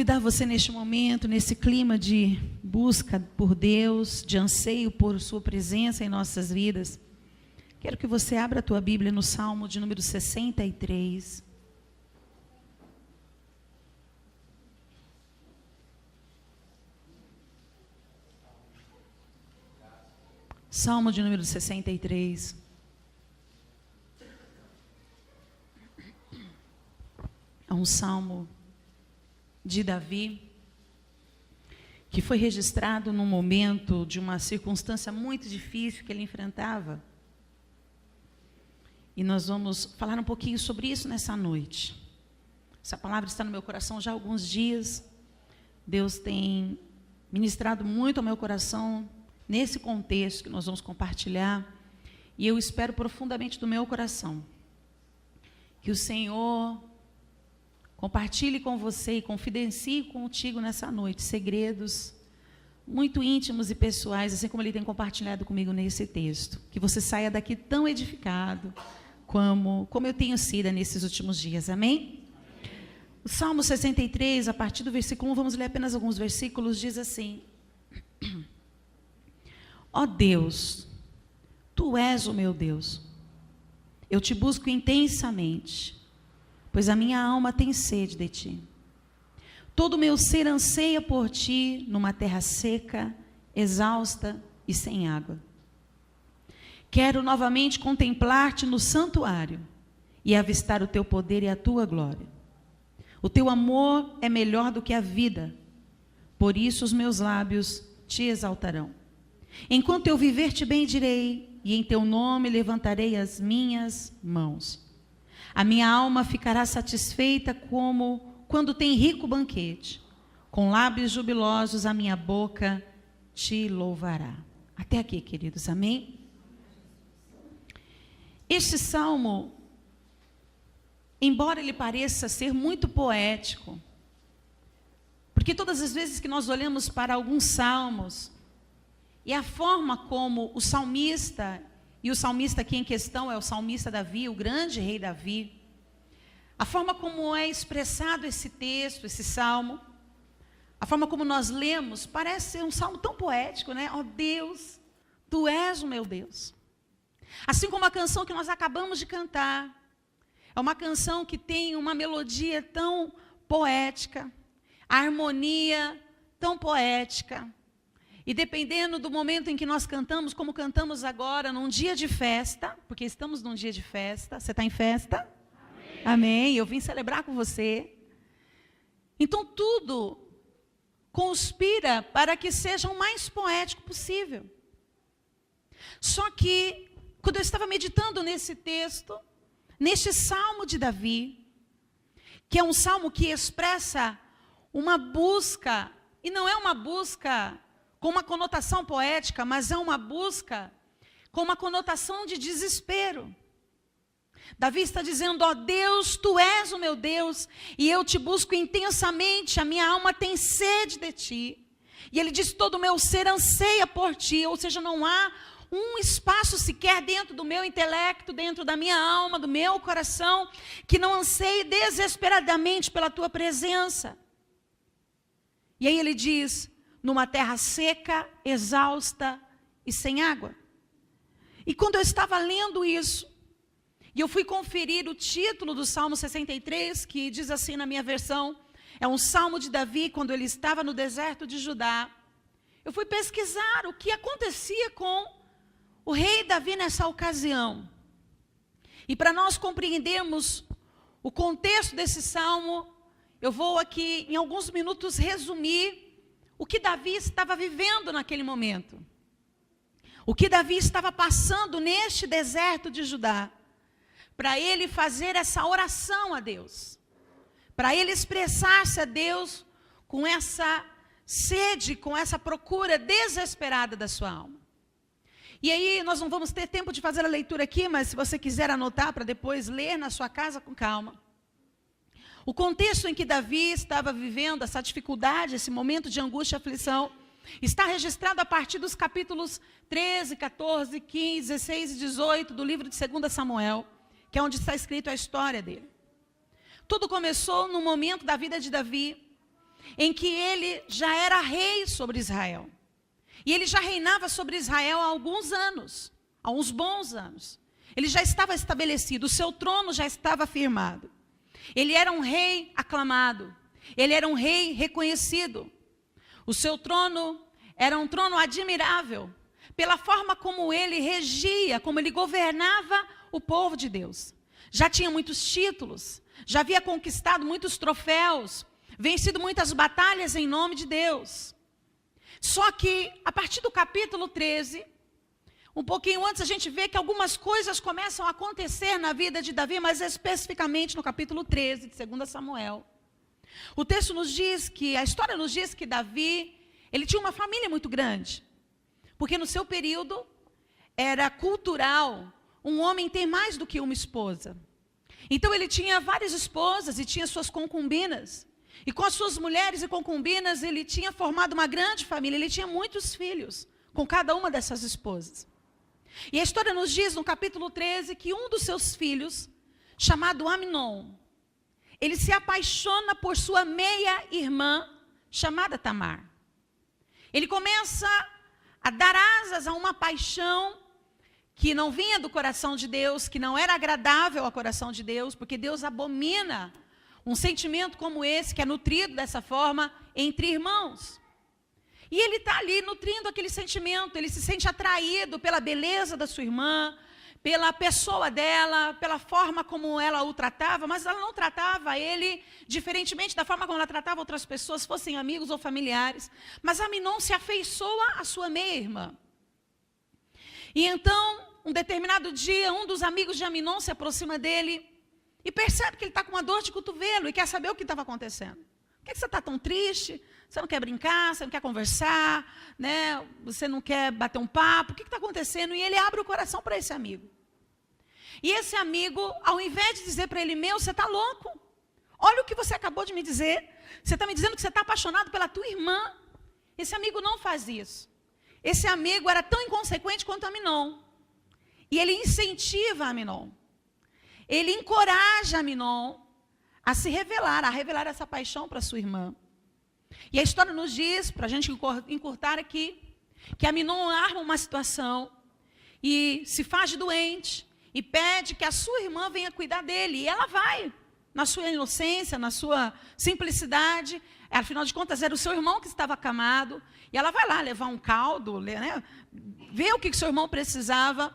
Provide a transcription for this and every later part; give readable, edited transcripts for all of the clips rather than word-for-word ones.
convidar você neste momento, nesse clima de busca por Deus, de anseio por sua presença em nossas vidas. Quero que você abra a tua Bíblia no Salmo de número 63. Salmo de número 63. É um salmo de Davi, que foi registrado num momento de uma circunstância muito difícil que ele enfrentava. E nós vamos falar um pouquinho sobre isso nessa noite. Essa palavra está no meu coração já há alguns dias. Deus tem ministrado muito ao meu coração nesse contexto que nós vamos compartilhar. E eu espero profundamente do meu coração que o Senhor compartilhe com você e confidencie contigo nessa noite segredos muito íntimos e pessoais, assim como Ele tem compartilhado comigo nesse texto. Que você saia daqui tão edificado como eu tenho sido nesses últimos dias. Amém? O Salmo 63, a partir do versículo 1, vamos ler apenas alguns versículos, diz assim: Ó Deus, Tu és o meu Deus, eu te busco intensamente, pois a minha alma tem sede de ti. Todo o meu ser anseia por ti numa terra seca, exausta e sem água. Quero novamente contemplar-te no santuário e avistar o teu poder e a tua glória. O teu amor é melhor do que a vida, por isso os meus lábios te exaltarão. Enquanto eu viver, te bendirei, e em teu nome levantarei as minhas mãos. A minha alma ficará satisfeita como quando tem rico banquete. Com lábios jubilosos a minha boca te louvará. Até aqui, queridos, amém? Este salmo, embora ele pareça ser muito poético, porque todas as vezes que nós olhamos para alguns salmos, e a forma como o salmista, e o salmista aqui em questão é o salmista Davi, o grande rei Davi, a forma como é expressado esse texto, esse salmo, a forma como nós lemos, parece ser um salmo tão poético, né? Ó Deus, Tu és o meu Deus. Assim como a canção que nós acabamos de cantar, é uma canção que tem uma melodia tão poética, a harmonia tão poética. E dependendo do momento em que nós cantamos, como cantamos agora, num dia de festa, porque estamos num dia de festa. Você está em festa? Amém. Amém. Eu vim celebrar com você. Então tudo conspira para que seja o mais poético possível. Só que, quando eu estava meditando nesse texto, neste salmo de Davi, que é um salmo que expressa uma busca, e não é uma busca com uma conotação poética, mas é uma busca com uma conotação de desespero. Davi está dizendo: ó Deus, Tu és o meu Deus, e eu te busco intensamente, a minha alma tem sede de ti. E ele diz: todo o meu ser anseia por ti, ou seja, não há um espaço sequer dentro do meu intelecto, dentro da minha alma, do meu coração, que não anseie desesperadamente pela tua presença. E aí ele diz: numa terra seca, exausta e sem água. E quando eu estava lendo isso, e eu fui conferir o título do Salmo 63, que diz assim na minha versão, é um salmo de Davi quando ele estava no deserto de Judá. Eu fui pesquisar o que acontecia com o rei Davi nessa ocasião. E para nós compreendermos o contexto desse salmo, eu vou aqui em alguns minutos resumir o que Davi estava vivendo naquele momento. O que Davi estava passando neste deserto de Judá, para ele fazer essa oração a Deus, para ele expressar-se a Deus com essa sede, com essa procura desesperada da sua alma. E aí nós não vamos ter tempo de fazer a leitura aqui, mas se você quiser anotar para depois ler na sua casa com calma. O contexto em que Davi estava vivendo, essa dificuldade, esse momento de angústia e aflição, está registrado a partir dos capítulos 13, 14, 15, 16 e 18 do livro de 2 Samuel, que é onde está escrito a história dele. Tudo começou no momento da vida de Davi, em que ele já era rei sobre Israel. E ele já reinava sobre Israel há alguns anos, há uns bons anos. Ele já estava estabelecido, o seu trono já estava firmado. Ele era um rei aclamado, ele era um rei reconhecido. O seu trono era um trono admirável, pela forma como ele regia, como ele governava o povo de Deus. Já tinha muitos títulos, já havia conquistado muitos troféus, vencido muitas batalhas em nome de Deus. Só que, a partir do capítulo 13, um pouquinho antes, a gente vê que algumas coisas começam a acontecer na vida de Davi, mas especificamente no capítulo 13 de 2 Samuel. O texto nos diz que, a história nos diz que Davi, ele tinha uma família muito grande. Porque no seu período, era cultural um homem ter mais do que uma esposa. Então ele tinha várias esposas e tinha suas concubinas. E com as suas mulheres e concubinas, ele tinha formado uma grande família. Ele tinha muitos filhos com cada uma dessas esposas. E a história nos diz, no capítulo 13, que um dos seus filhos, chamado Amnon, ele se apaixona por sua meia-irmã, chamada Tamar. Ele começa a dar asas a uma paixão que não vinha do coração de Deus, que não era agradável ao coração de Deus, porque Deus abomina um sentimento como esse, que é nutrido dessa forma entre irmãos. E ele está ali nutrindo aquele sentimento, ele se sente atraído pela beleza da sua irmã, pela pessoa dela, pela forma como ela o tratava, mas ela não tratava ele diferentemente da forma como ela tratava outras pessoas, fossem amigos ou familiares. Mas Amnon se afeiçoa à sua meia-irmã. E então, um determinado dia, um dos amigos de Amnon se aproxima dele e percebe que ele está com uma dor de cotovelo e quer saber o que estava acontecendo. Por que você está tão triste? Você não quer brincar, você não quer conversar, né? Você não quer bater um papo, o que está acontecendo? E ele abre o coração para esse amigo. E esse amigo, ao invés de dizer para ele, você está louco? Olha o que você acabou de me dizer. Você está me dizendo que você está apaixonado pela tua irmã. Esse amigo não faz isso. Esse amigo era tão inconsequente quanto Amnon. E ele incentiva Amnon. Ele encoraja Amnon a se revelar, a revelar essa paixão para sua irmã. E a história nos diz, para a gente encurtar aqui, que Amnon arma uma situação e se faz doente e pede que a sua irmã venha cuidar dele. E ela vai, na sua inocência, na sua simplicidade. Afinal de contas, era o seu irmão que estava acamado. E ela vai lá levar um caldo, né, ver o que seu irmão precisava.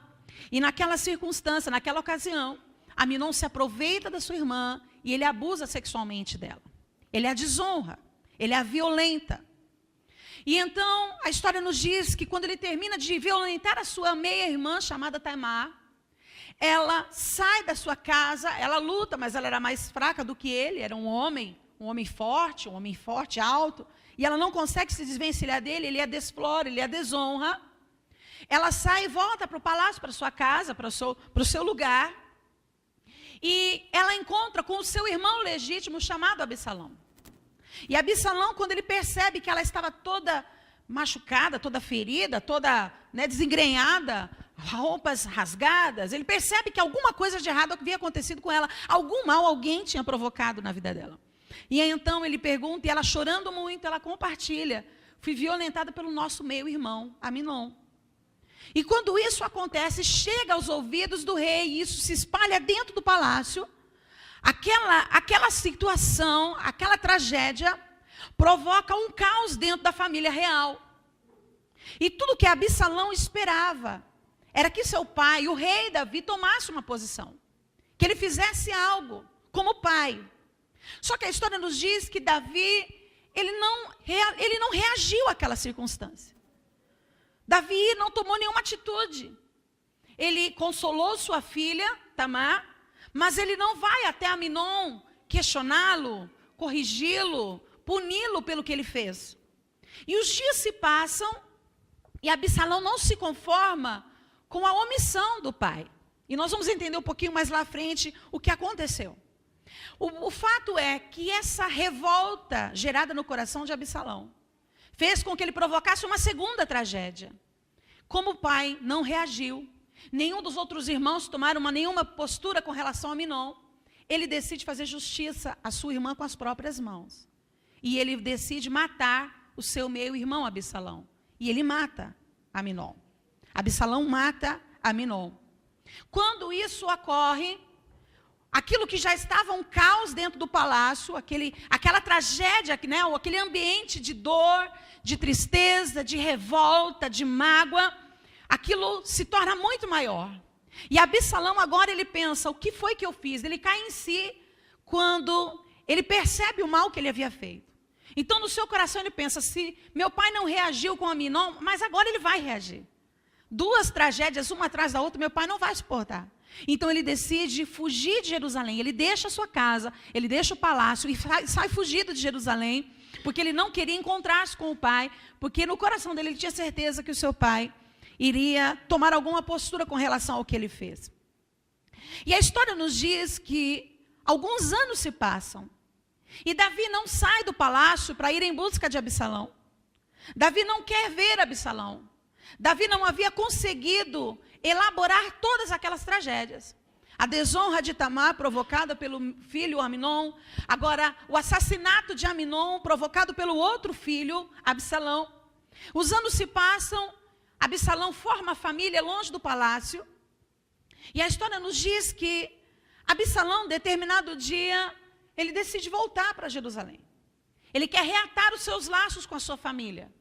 E naquela circunstância, naquela ocasião, Amnon se aproveita da sua irmã e ele abusa sexualmente dela. Ele a desonra, ele a violenta. E então, a história nos diz que quando ele termina de violentar a sua meia-irmã, chamada Tamar, ela sai da sua casa, ela luta, mas ela era mais fraca do que ele, era um homem forte, alto, e ela não consegue se desvencilhar dele, ele a desflora, ele a desonra. Ela sai e volta para o palácio, para a sua casa, para o seu lugar, e ela encontra com o seu irmão legítimo, chamado Absalão. E Absalão, quando ele percebe que ela estava toda machucada, toda ferida, toda, né, desengrenhada, roupas rasgadas, ele percebe que alguma coisa de errado havia acontecido com ela, algum mal alguém tinha provocado na vida dela. E aí, então ele pergunta, e ela chorando muito, ela compartilha, fui violentada pelo nosso meio-irmão, Amnon. E quando isso acontece, chega aos ouvidos do rei, e isso se espalha dentro do palácio, aquela situação, aquela tragédia, provoca um caos dentro da família real. E tudo que Absalão esperava, era que seu pai, o rei Davi, tomasse uma posição. Que ele fizesse algo, como pai. Só que a história nos diz que Davi, ele não reagiu àquela circunstância. Davi não tomou nenhuma atitude. Ele consolou sua filha, Tamar, mas ele não vai até Amnon questioná-lo, corrigi-lo, puni-lo pelo que ele fez. E os dias se passam e Absalão não se conforma com a omissão do pai. E nós vamos entender um pouquinho mais lá à frente o que aconteceu. O fato é que essa revolta gerada no coração de Absalão fez com que ele provocasse uma segunda tragédia. Como o pai não reagiu, nenhum dos outros irmãos tomaram nenhuma postura com relação a Amnon, ele decide fazer justiça à sua irmã com as próprias mãos. e ele decide matar o seu meio-irmão Absalão. E ele mata Aminon. Absalão mata Aminon. Quando isso ocorre, aquilo que já estava um caos dentro do palácio, aquela tragédia, né, aquele ambiente de dor, de tristeza, de revolta, de mágoa, aquilo se torna muito maior. E Absalão agora ele pensa, o que foi que eu fiz? Ele cai em si quando ele percebe o mal que ele havia feito. Então no seu coração ele pensa, se meu pai não reagiu com Aminon, mas agora ele vai reagir. Duas tragédias, uma atrás da outra, meu pai não vai suportar. Então ele decide fugir de Jerusalém. Ele deixa a sua casa, ele deixa o palácio e sai fugido de Jerusalém, porque ele não queria encontrar-se com o pai, porque no coração dele ele tinha certeza que o seu pai iria tomar alguma postura com relação ao que ele fez. E a história nos diz que alguns anos se passam e Davi não sai do palácio para ir em busca de Absalão. Davi não quer ver Absalão. Davi não havia conseguido elaborar todas aquelas tragédias. A desonra de Tamar provocada pelo filho Aminon, agora o assassinato de Aminon provocado pelo outro filho, Absalão. Os anos se passam, Absalão forma a família longe do palácio, e a história nos diz que Absalão, determinado dia, ele decide voltar para Jerusalém. Ele quer reatar os seus laços com a sua família.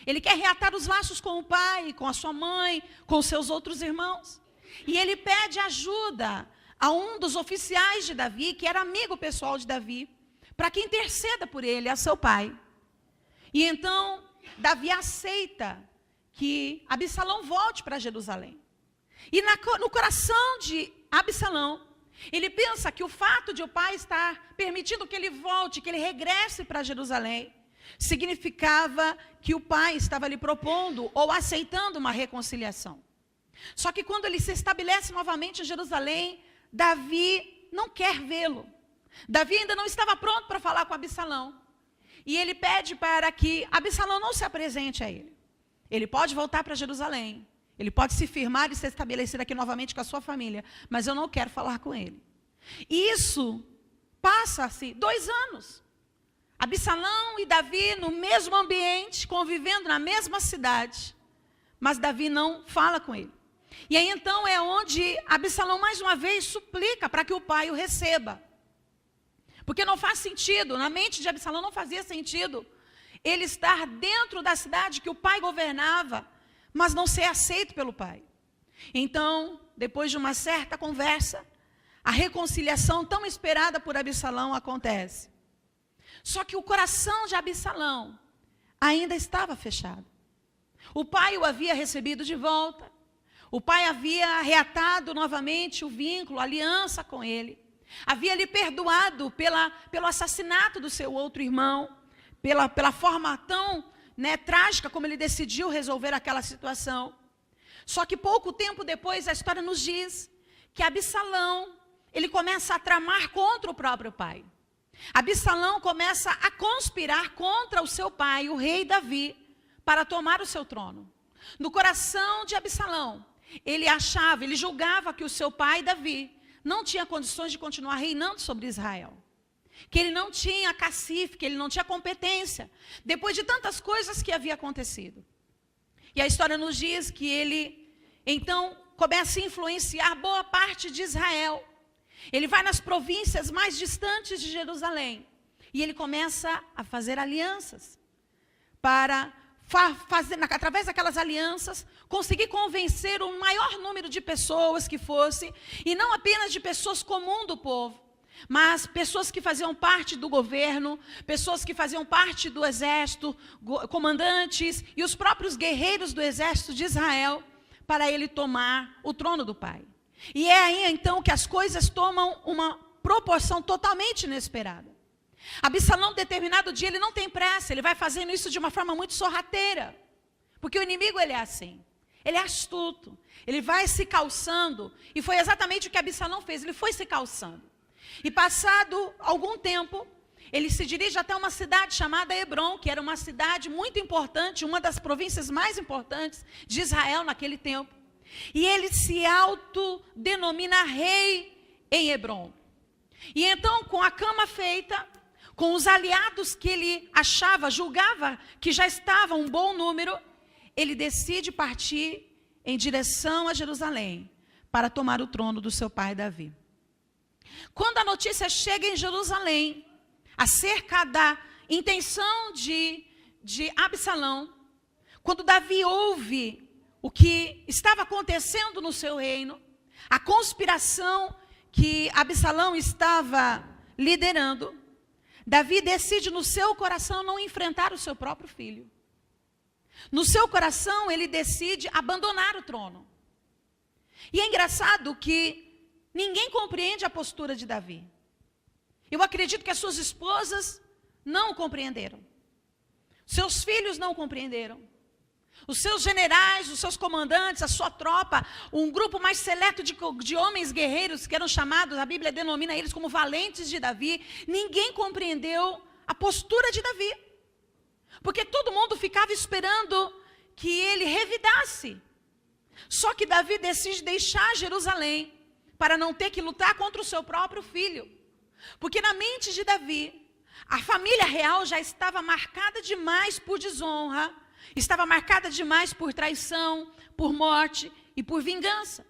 Ele quer reatar os laços com o pai, com a sua mãe, com os seus outros irmãos. E ele pede ajuda a um dos oficiais de Davi, que era amigo pessoal de Davi, para que interceda por ele, a seu pai. E então, Davi aceita que Absalão volte para Jerusalém. E no coração de Absalão, ele pensa que o fato de o pai estar permitindo que ele volte, que ele regresse para Jerusalém, significava que o pai estava lhe propondo ou aceitando uma reconciliação. Só que quando ele se estabelece novamente em Jerusalém, Davi não quer vê-lo. Davi ainda não estava pronto para falar com Absalão. E ele pede para que Absalão não se apresente a ele. Ele pode voltar para Jerusalém. Ele pode se firmar e se estabelecer aqui novamente com a sua família. Mas eu não quero falar com ele. E isso passa-se 2 anos. Absalão e Davi no mesmo ambiente, convivendo na mesma cidade. Mas Davi não fala com ele. E aí então é onde Absalão mais uma vez suplica para que o pai o receba. Porque não faz sentido, na mente de Absalão não fazia sentido ele estar dentro da cidade que o pai governava, mas não ser aceito pelo pai. Então, depois de uma certa conversa, a reconciliação tão esperada por Absalão acontece. Só que o coração de Absalão ainda estava fechado. O pai o havia recebido de volta. O pai havia reatado novamente o vínculo, a aliança com ele. Havia lhe perdoado pelo assassinato do seu outro irmão, pela forma tão trágica como ele decidiu resolver aquela situação. Só que pouco tempo depois, a história nos diz que Absalão, ele começa a tramar contra o próprio pai. Absalão começa a conspirar contra o seu pai, o rei Davi, para tomar o seu trono. No coração de Absalão, ele julgava que o seu pai Davi não tinha condições de continuar reinando sobre Israel. Que ele não tinha cacife, que ele não tinha competência, depois de tantas coisas que havia acontecido. E a história nos diz que ele, então, começa a influenciar boa parte de Israel. Ele vai nas províncias mais distantes de Jerusalém. E ele começa a fazer alianças para através daquelas alianças, conseguir convencer o maior número de pessoas que fosse, e não apenas de pessoas comuns do povo, mas pessoas que faziam parte do governo, pessoas que faziam parte do exército, comandantes e os próprios guerreiros do exército de Israel, para ele tomar o trono do pai. E é aí então que as coisas tomam uma proporção totalmente inesperada. Absalão, determinado dia, ele não tem pressa, ele vai fazendo isso de uma forma muito sorrateira, porque o inimigo ele é assim, ele é astuto, ele vai se calçando, e foi exatamente o que Absalão fez, ele foi se calçando. E passado algum tempo, ele se dirige até uma cidade chamada Hebrom, que era uma cidade muito importante, uma das províncias mais importantes de Israel naquele tempo. E ele se autodenomina rei em Hebrom. E então, com a cama feita, com os aliados que ele achava, julgava que já estava um bom número, ele decide partir em direção a Jerusalém para tomar o trono do seu pai Davi. Quando a notícia chega em Jerusalém, acerca da intenção de Absalão, quando Davi ouve o que estava acontecendo no seu reino, a conspiração que Absalão estava liderando, Davi decide no seu coração não enfrentar o seu próprio filho. No seu coração ele decide abandonar o trono. E é engraçado que ninguém compreende a postura de Davi. Eu acredito que as suas esposas não o compreenderam. Seus filhos não o compreenderam. Os seus generais, os seus comandantes, a sua tropa, um grupo mais seleto de homens guerreiros, que eram chamados, a Bíblia denomina eles como valentes de Davi, ninguém compreendeu a postura de Davi. Porque todo mundo ficava esperando que ele revidasse. Só que Davi decide deixar Jerusalém para não ter que lutar contra o seu próprio filho. Porque na mente de Davi, a família real já estava marcada demais por desonra, estava marcada demais por traição, por morte e por vingança.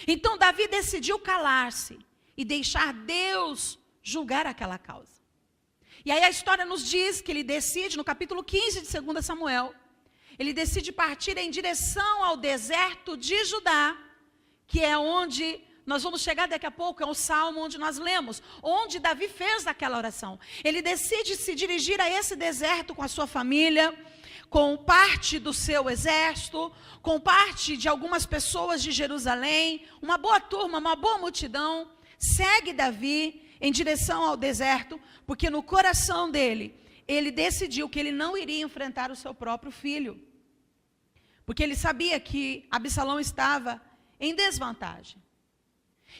Então Davi decidiu calar-se e deixar Deus julgar aquela causa. E aí a história nos diz que ele decide, no capítulo 15 de 2 Samuel, ele decide partir em direção ao deserto de Judá, que é onde nós vamos chegar daqui a pouco, é o salmo onde nós lemos, onde Davi fez aquela oração. Ele decide se dirigir a esse deserto com a sua família, com parte do seu exército, com parte de algumas pessoas de Jerusalém, uma boa turma, uma boa multidão, segue Davi em direção ao deserto, porque no coração dele, ele decidiu que ele não iria enfrentar o seu próprio filho, porque ele sabia que Absalão estava em desvantagem.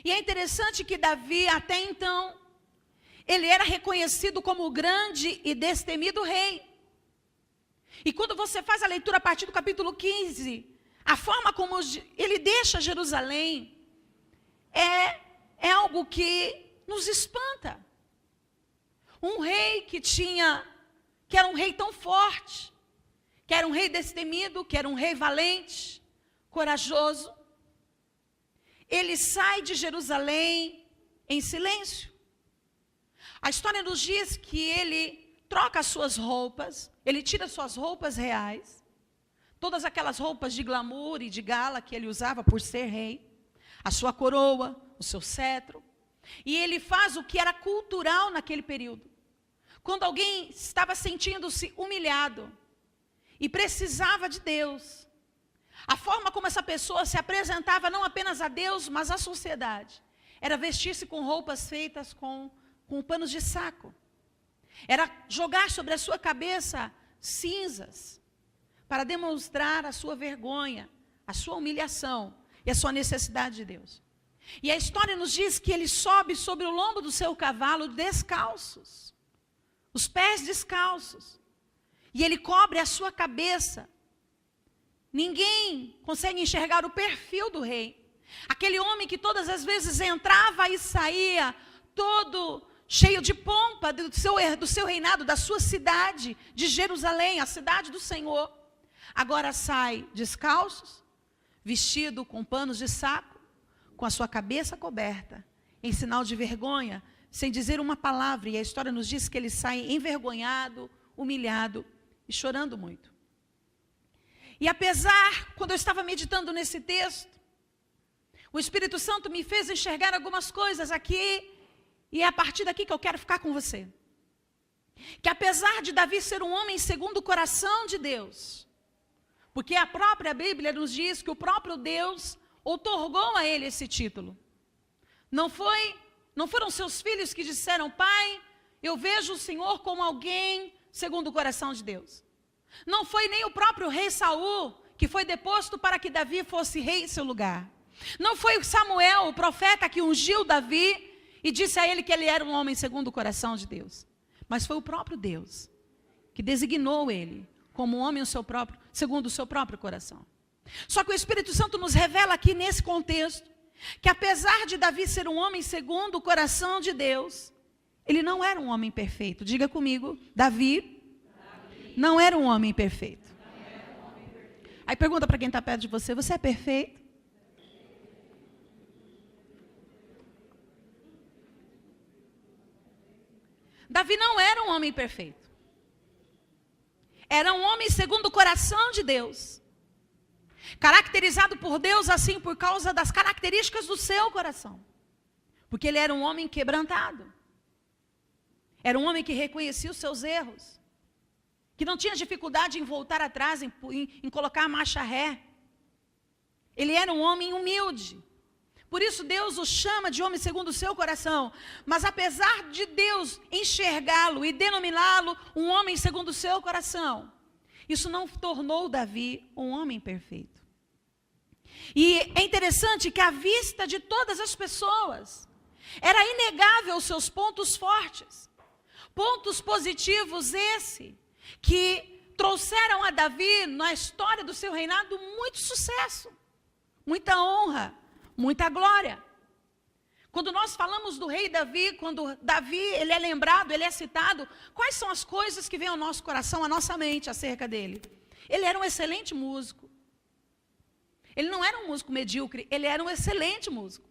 E é interessante que Davi, até então, ele era reconhecido como o grande e destemido rei. E quando você faz a leitura a partir do capítulo 15, a forma como ele deixa Jerusalém é algo que nos espanta. Um rei que era um rei tão forte, que era um rei destemido, que era um rei valente, corajoso, ele sai de Jerusalém em silêncio. A história nos diz que ele troca as suas roupas, ele tira suas roupas reais, todas aquelas roupas de glamour e de gala que ele usava por ser rei, a sua coroa, o seu cetro, e ele faz o que era cultural naquele período. Quando alguém estava sentindo-se humilhado e precisava de Deus, a forma como essa pessoa se apresentava não apenas a Deus, mas à sociedade, era vestir-se com roupas feitas com panos de saco. Era jogar sobre a sua cabeça cinzas, para demonstrar a sua vergonha, a sua humilhação e a sua necessidade de Deus. E a história nos diz que ele sobe sobre o lombo do seu cavalo descalços, os pés descalços, e ele cobre a sua cabeça. Ninguém consegue enxergar o perfil do rei. Aquele homem que todas as vezes entrava e saía, todo cheio de pompa do seu reinado, da sua cidade, de Jerusalém, a cidade do Senhor. Agora sai descalços, vestido com panos de saco, com a sua cabeça coberta, em sinal de vergonha, sem dizer uma palavra. E a história nos diz que ele sai envergonhado, humilhado e chorando muito. E apesar, quando eu estava meditando nesse texto, o Espírito Santo me fez enxergar algumas coisas aqui, e é a partir daqui que eu quero ficar com você. Que apesar de Davi ser um homem segundo o coração de Deus, porque a própria Bíblia nos diz que o próprio Deus outorgou a ele esse título. Não foram seus filhos que disseram: pai, eu vejo o Senhor como alguém segundo o coração de Deus. Não foi nem o próprio rei Saul que foi deposto para que Davi fosse rei em seu lugar. Não foi Samuel, o profeta, que ungiu Davi e disse a ele que ele era um homem segundo o coração de Deus. Mas foi o próprio Deus que designou ele como um homem segundo o seu próprio coração. Só que o Espírito Santo nos revela aqui nesse contexto que apesar de Davi ser um homem segundo o coração de Deus, Ele não era um homem perfeito. Diga comigo, Davi não era um homem perfeito. Aí pergunta para quem está perto de você, você é perfeito? Davi não era um homem perfeito. Era um homem segundo o coração de Deus. Caracterizado por Deus assim por causa das características do seu coração. Porque ele era um homem quebrantado. Era um homem que reconhecia os seus erros. Que não tinha dificuldade em voltar atrás, em colocar a marcha ré. Ele era um homem humilde. Por isso Deus o chama de homem segundo o seu coração. Mas apesar de Deus enxergá-lo e denominá-lo um homem segundo o seu coração, isso não tornou Davi um homem perfeito. E é interessante que à vista de todas as pessoas, era inegável os seus pontos fortes. Pontos positivos que trouxeram a Davi, na história do seu reinado, muito sucesso, muita honra, muita glória. Quando nós falamos do rei Davi, quando Davi ele é lembrado, ele é citado, quais são as coisas que vêm ao nosso coração, à nossa mente acerca dele? Ele era um excelente músico. Ele não era um músico medíocre, ele era um excelente músico.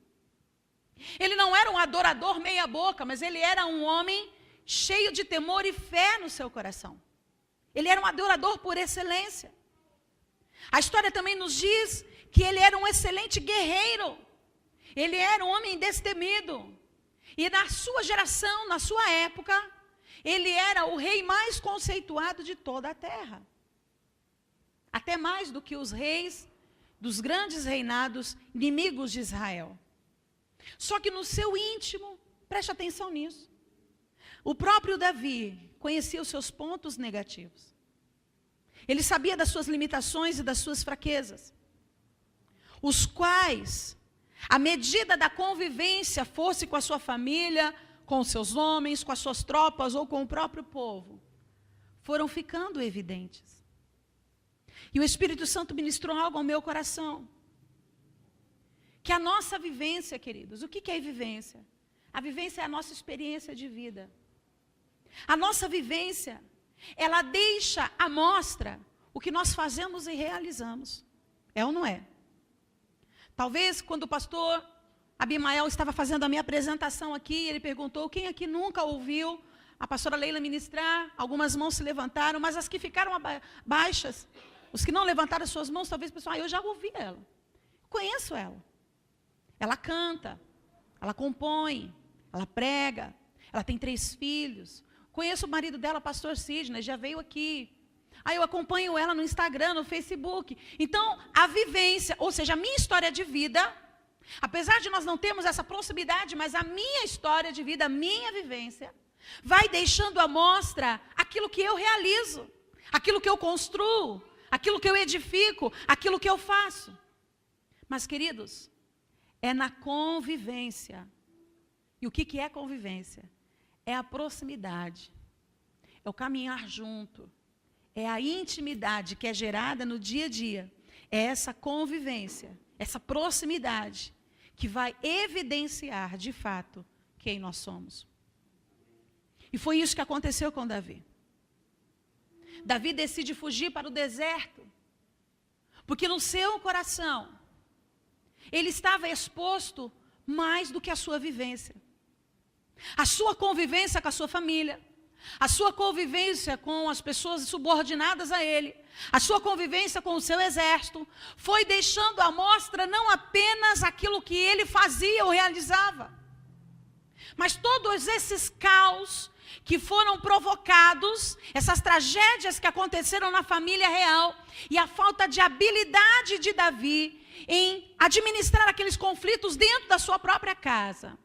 Ele não era um adorador meia boca, mas ele era um homem cheio de temor e fé no seu coração. Ele era um adorador por excelência. A história também nos diz que ele era um excelente guerreiro. Ele era um homem destemido. E na sua geração, na sua época, ele era o rei mais conceituado de toda a terra. Até mais do que os reis dos grandes reinados inimigos de Israel. Só que no seu íntimo, preste atenção nisso, o próprio Davi conhecia os seus pontos negativos. Ele sabia das suas limitações e das suas fraquezas, os quais, à medida da convivência, fosse com a sua família, com os seus homens, com as suas tropas ou com o próprio povo, foram ficando evidentes. E o Espírito Santo ministrou algo ao meu coração. Que a nossa vivência, queridos, o que é vivência? A vivência é a nossa experiência de vida. A nossa vivência, ela deixa à mostra o que nós fazemos e realizamos. É ou não é? Talvez quando o pastor Abimael estava fazendo a minha apresentação aqui, ele perguntou, quem aqui nunca ouviu a pastora Leila ministrar? Algumas mãos se levantaram, mas as que ficaram baixas, os que não levantaram as suas mãos, talvez pensam, eu já ouvi ela, conheço ela. Ela canta, ela compõe, ela prega, ela tem 3 filhos. Conheço o marido dela, pastor Sidney, já veio aqui. Aí eu acompanho ela no Instagram, no Facebook. Então, a vivência, ou seja, a minha história de vida, apesar de nós não termos essa proximidade, mas a minha história de vida, a minha vivência, vai deixando à mostra aquilo que eu realizo, aquilo que eu construo, aquilo que eu edifico, aquilo que eu faço. Mas, queridos, é na convivência. E o que é convivência? É a proximidade, é o caminhar junto, é a intimidade que é gerada no dia a dia. É essa convivência, essa proximidade que vai evidenciar de fato quem nós somos. E foi isso que aconteceu com Davi. Davi decide fugir para o deserto, porque no seu coração ele estava exposto mais do que a sua vivência. A sua convivência com a sua família, a sua convivência com as pessoas subordinadas a ele, a sua convivência com o seu exército, foi deixando à mostra não apenas aquilo que ele fazia ou realizava, mas todos esses caos que foram provocados, essas tragédias que aconteceram na família real, e a falta de habilidade de Davi em administrar aqueles conflitos dentro da sua própria casa,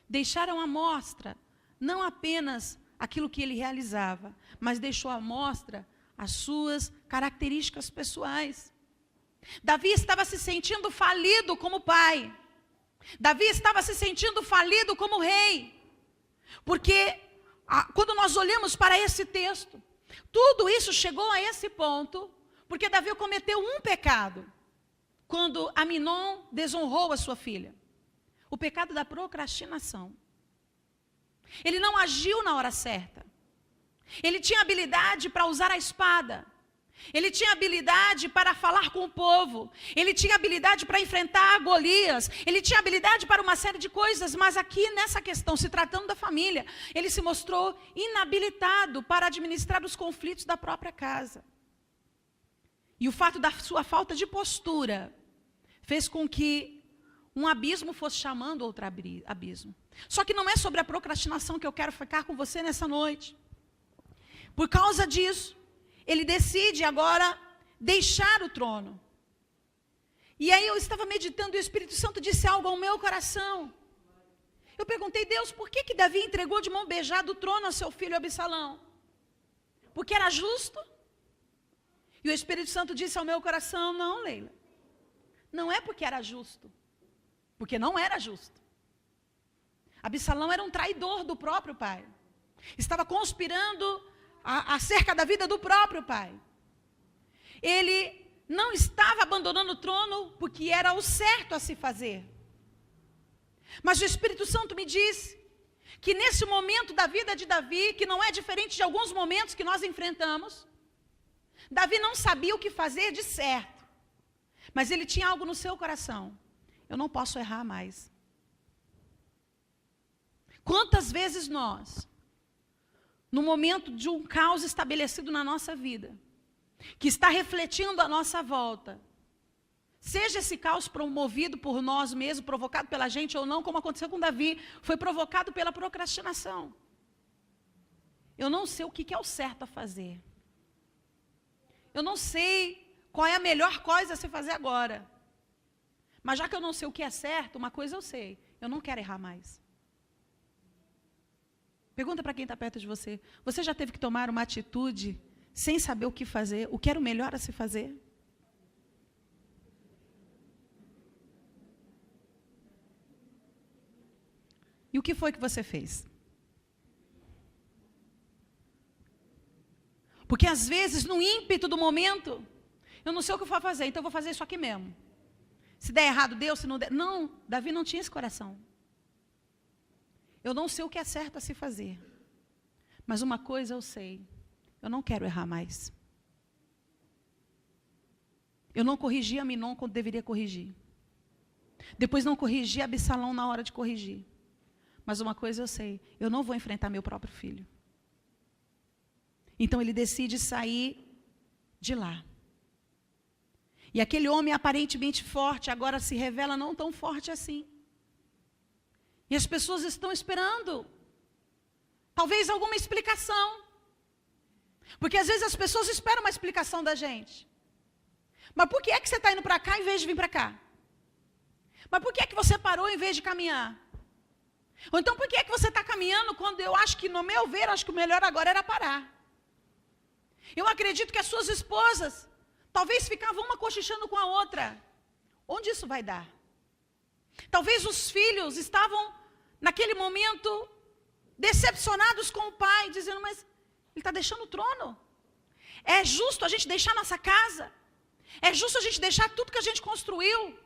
deixaram à mostra não apenas aquilo que ele realizava, mas deixou à mostra as suas características pessoais. Davi estava se sentindo falido como pai. Davi estava se sentindo falido como rei. Porque quando nós olhamos para esse texto, tudo isso chegou a esse ponto, porque Davi cometeu um pecado, quando Aminon desonrou a sua filha. O pecado da procrastinação. Ele não agiu na hora certa. Ele tinha habilidade para usar a espada. Ele tinha habilidade para falar com o povo. Ele tinha habilidade para enfrentar Golias. Ele tinha habilidade para uma série de coisas. Mas aqui nessa questão, se tratando da família, ele se mostrou inabilitado para administrar os conflitos da própria casa. E o fato da sua falta de postura fez com que um abismo fosse chamando outro abismo. Só que não é sobre a procrastinação que eu quero ficar com você nessa noite. Por causa disso, ele decide agora deixar o trono. E aí eu estava meditando e o Espírito Santo disse algo ao meu coração. Eu perguntei, Deus, por que Davi entregou de mão beijada o trono a seu filho Absalão? Porque era justo? E o Espírito Santo disse ao meu coração, não, Leila. Não é porque era justo. Porque não era justo. Absalão era um traidor do próprio pai. Estava conspirando acerca da vida do próprio pai. Ele não estava abandonando o trono porque era o certo a se fazer. Mas o Espírito Santo me disse que nesse momento da vida de Davi, que não é diferente de alguns momentos que nós enfrentamos, Davi não sabia o que fazer de certo. Mas ele tinha algo no seu coração. Eu não posso errar mais. Quantas vezes nós, no momento de um caos estabelecido na nossa vida, que está refletindo à nossa volta, seja esse caos promovido por nós mesmos, provocado pela gente ou não, como aconteceu com Davi, foi provocado pela procrastinação. Eu não sei o que é o certo a fazer. Eu não sei qual é a melhor coisa a se fazer agora. Mas já que eu não sei o que é certo, uma coisa eu sei, eu não quero errar mais. Pergunta para quem está perto de você. Você já teve que tomar uma atitude sem saber o que fazer? O que era o melhor a se fazer? E o que foi que você fez? Porque às vezes, no ímpeto do momento, eu não sei o que eu vou fazer, então eu vou fazer isso aqui mesmo. Se der errado, Deus, se não der... Não, Davi não tinha esse coração. Eu não sei o que é certo a se fazer. Mas uma coisa eu sei. Eu não quero errar mais. Eu não corrigi Aminon quando deveria corrigir. Depois não corrigi Absalão na hora de corrigir. Mas uma coisa eu sei. Eu não vou enfrentar meu próprio filho. Então ele decide sair de lá. E aquele homem aparentemente forte agora se revela não tão forte assim. E as pessoas estão esperando, talvez alguma explicação. Porque às vezes as pessoas esperam uma explicação da gente. Mas por que é que você está indo para cá em vez de vir para cá? Mas por que é que você parou em vez de caminhar? Ou então por que é que você está caminhando quando eu acho que, no meu ver, acho que o melhor agora era parar? Eu acredito que as suas esposas talvez ficavam uma cochichando com a outra. Onde isso vai dar? Talvez os filhos estavam, naquele momento, decepcionados com o pai, dizendo, mas ele está deixando o trono. É justo a gente deixar nossa casa? É justo a gente deixar tudo que a gente construiu?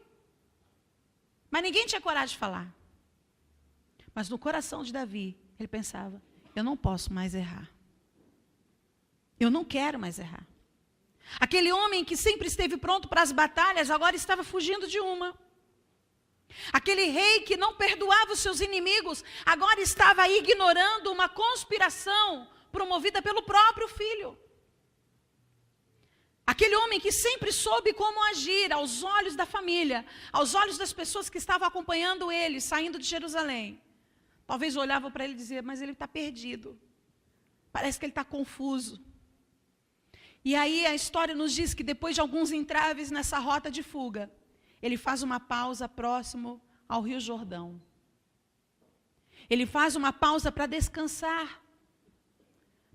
Mas ninguém tinha coragem de falar. Mas no coração de Davi, ele pensava, eu não posso mais errar. Eu não quero mais errar. Aquele homem que sempre esteve pronto para as batalhas, agora estava fugindo de uma. Aquele rei que não perdoava os seus inimigos, agora estava ignorando uma conspiração promovida pelo próprio filho. Aquele homem que sempre soube como agir aos olhos da família, aos olhos das pessoas que estavam acompanhando ele, saindo de Jerusalém. Talvez olhava para ele e dizia, mas ele está perdido. Parece que ele está confuso. E aí a história nos diz que depois de alguns entraves nessa rota de fuga, ele faz uma pausa próximo ao Rio Jordão. Ele faz uma pausa para descansar,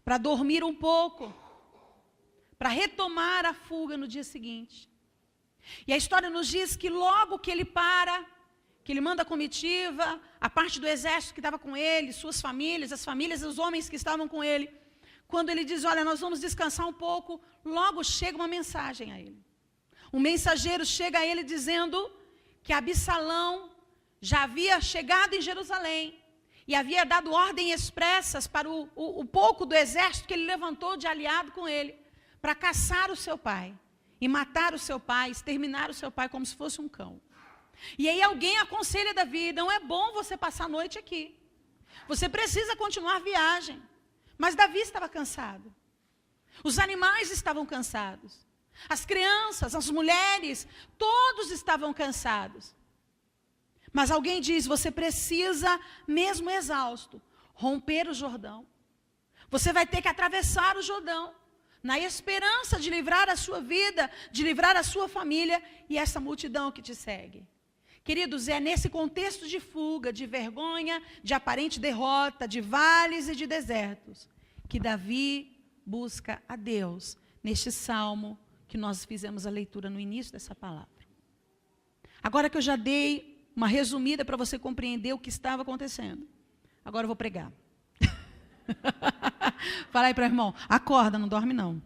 para dormir um pouco, para retomar a fuga no dia seguinte. E a história nos diz que logo que ele para, que ele manda a comitiva, a parte do exército que estava com ele, suas famílias, as famílias dos homens que estavam com ele, quando ele diz, olha, nós vamos descansar um pouco, logo chega uma mensagem a ele. Um mensageiro chega a ele dizendo que Absalão já havia chegado em Jerusalém E havia dado ordens expressas para o pouco do exército que ele levantou de aliado com ele, para caçar o seu pai, e matar o seu pai, exterminar o seu pai como se fosse um cão. E aí alguém aconselha Davi: não é bom você passar a noite aqui. Você precisa continuar a viagem. Mas Davi estava cansado. Os animais estavam cansados. As crianças, as mulheres, todos estavam cansados. Mas alguém diz: você precisa, mesmo exausto, romper o Jordão. Você vai ter que atravessar o Jordão, na esperança de livrar a sua vida, de livrar a sua família e essa multidão que te segue. Queridos, é nesse contexto de fuga, de vergonha, de aparente derrota, de vales e de desertos, que Davi busca a Deus, neste salmo que nós fizemos a leitura no início dessa palavra. Agora que eu já dei uma resumida para você compreender o que estava acontecendo, agora eu vou pregar. Fala aí para o irmão: acorda, não dorme não.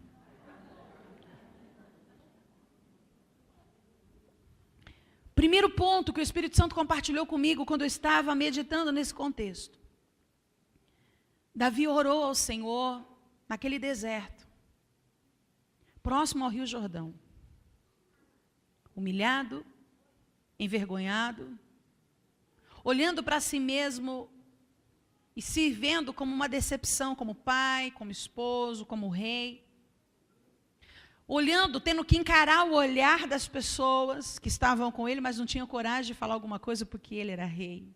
Primeiro ponto que o Espírito Santo compartilhou comigo quando eu estava meditando nesse contexto. Davi orou ao Senhor naquele deserto, próximo ao Rio Jordão, humilhado, envergonhado, olhando para si mesmo e se vendo como uma decepção, como pai, como esposo, como rei. Olhando, tendo que encarar o olhar das pessoas que estavam com ele, mas não tinham coragem de falar alguma coisa porque ele era rei.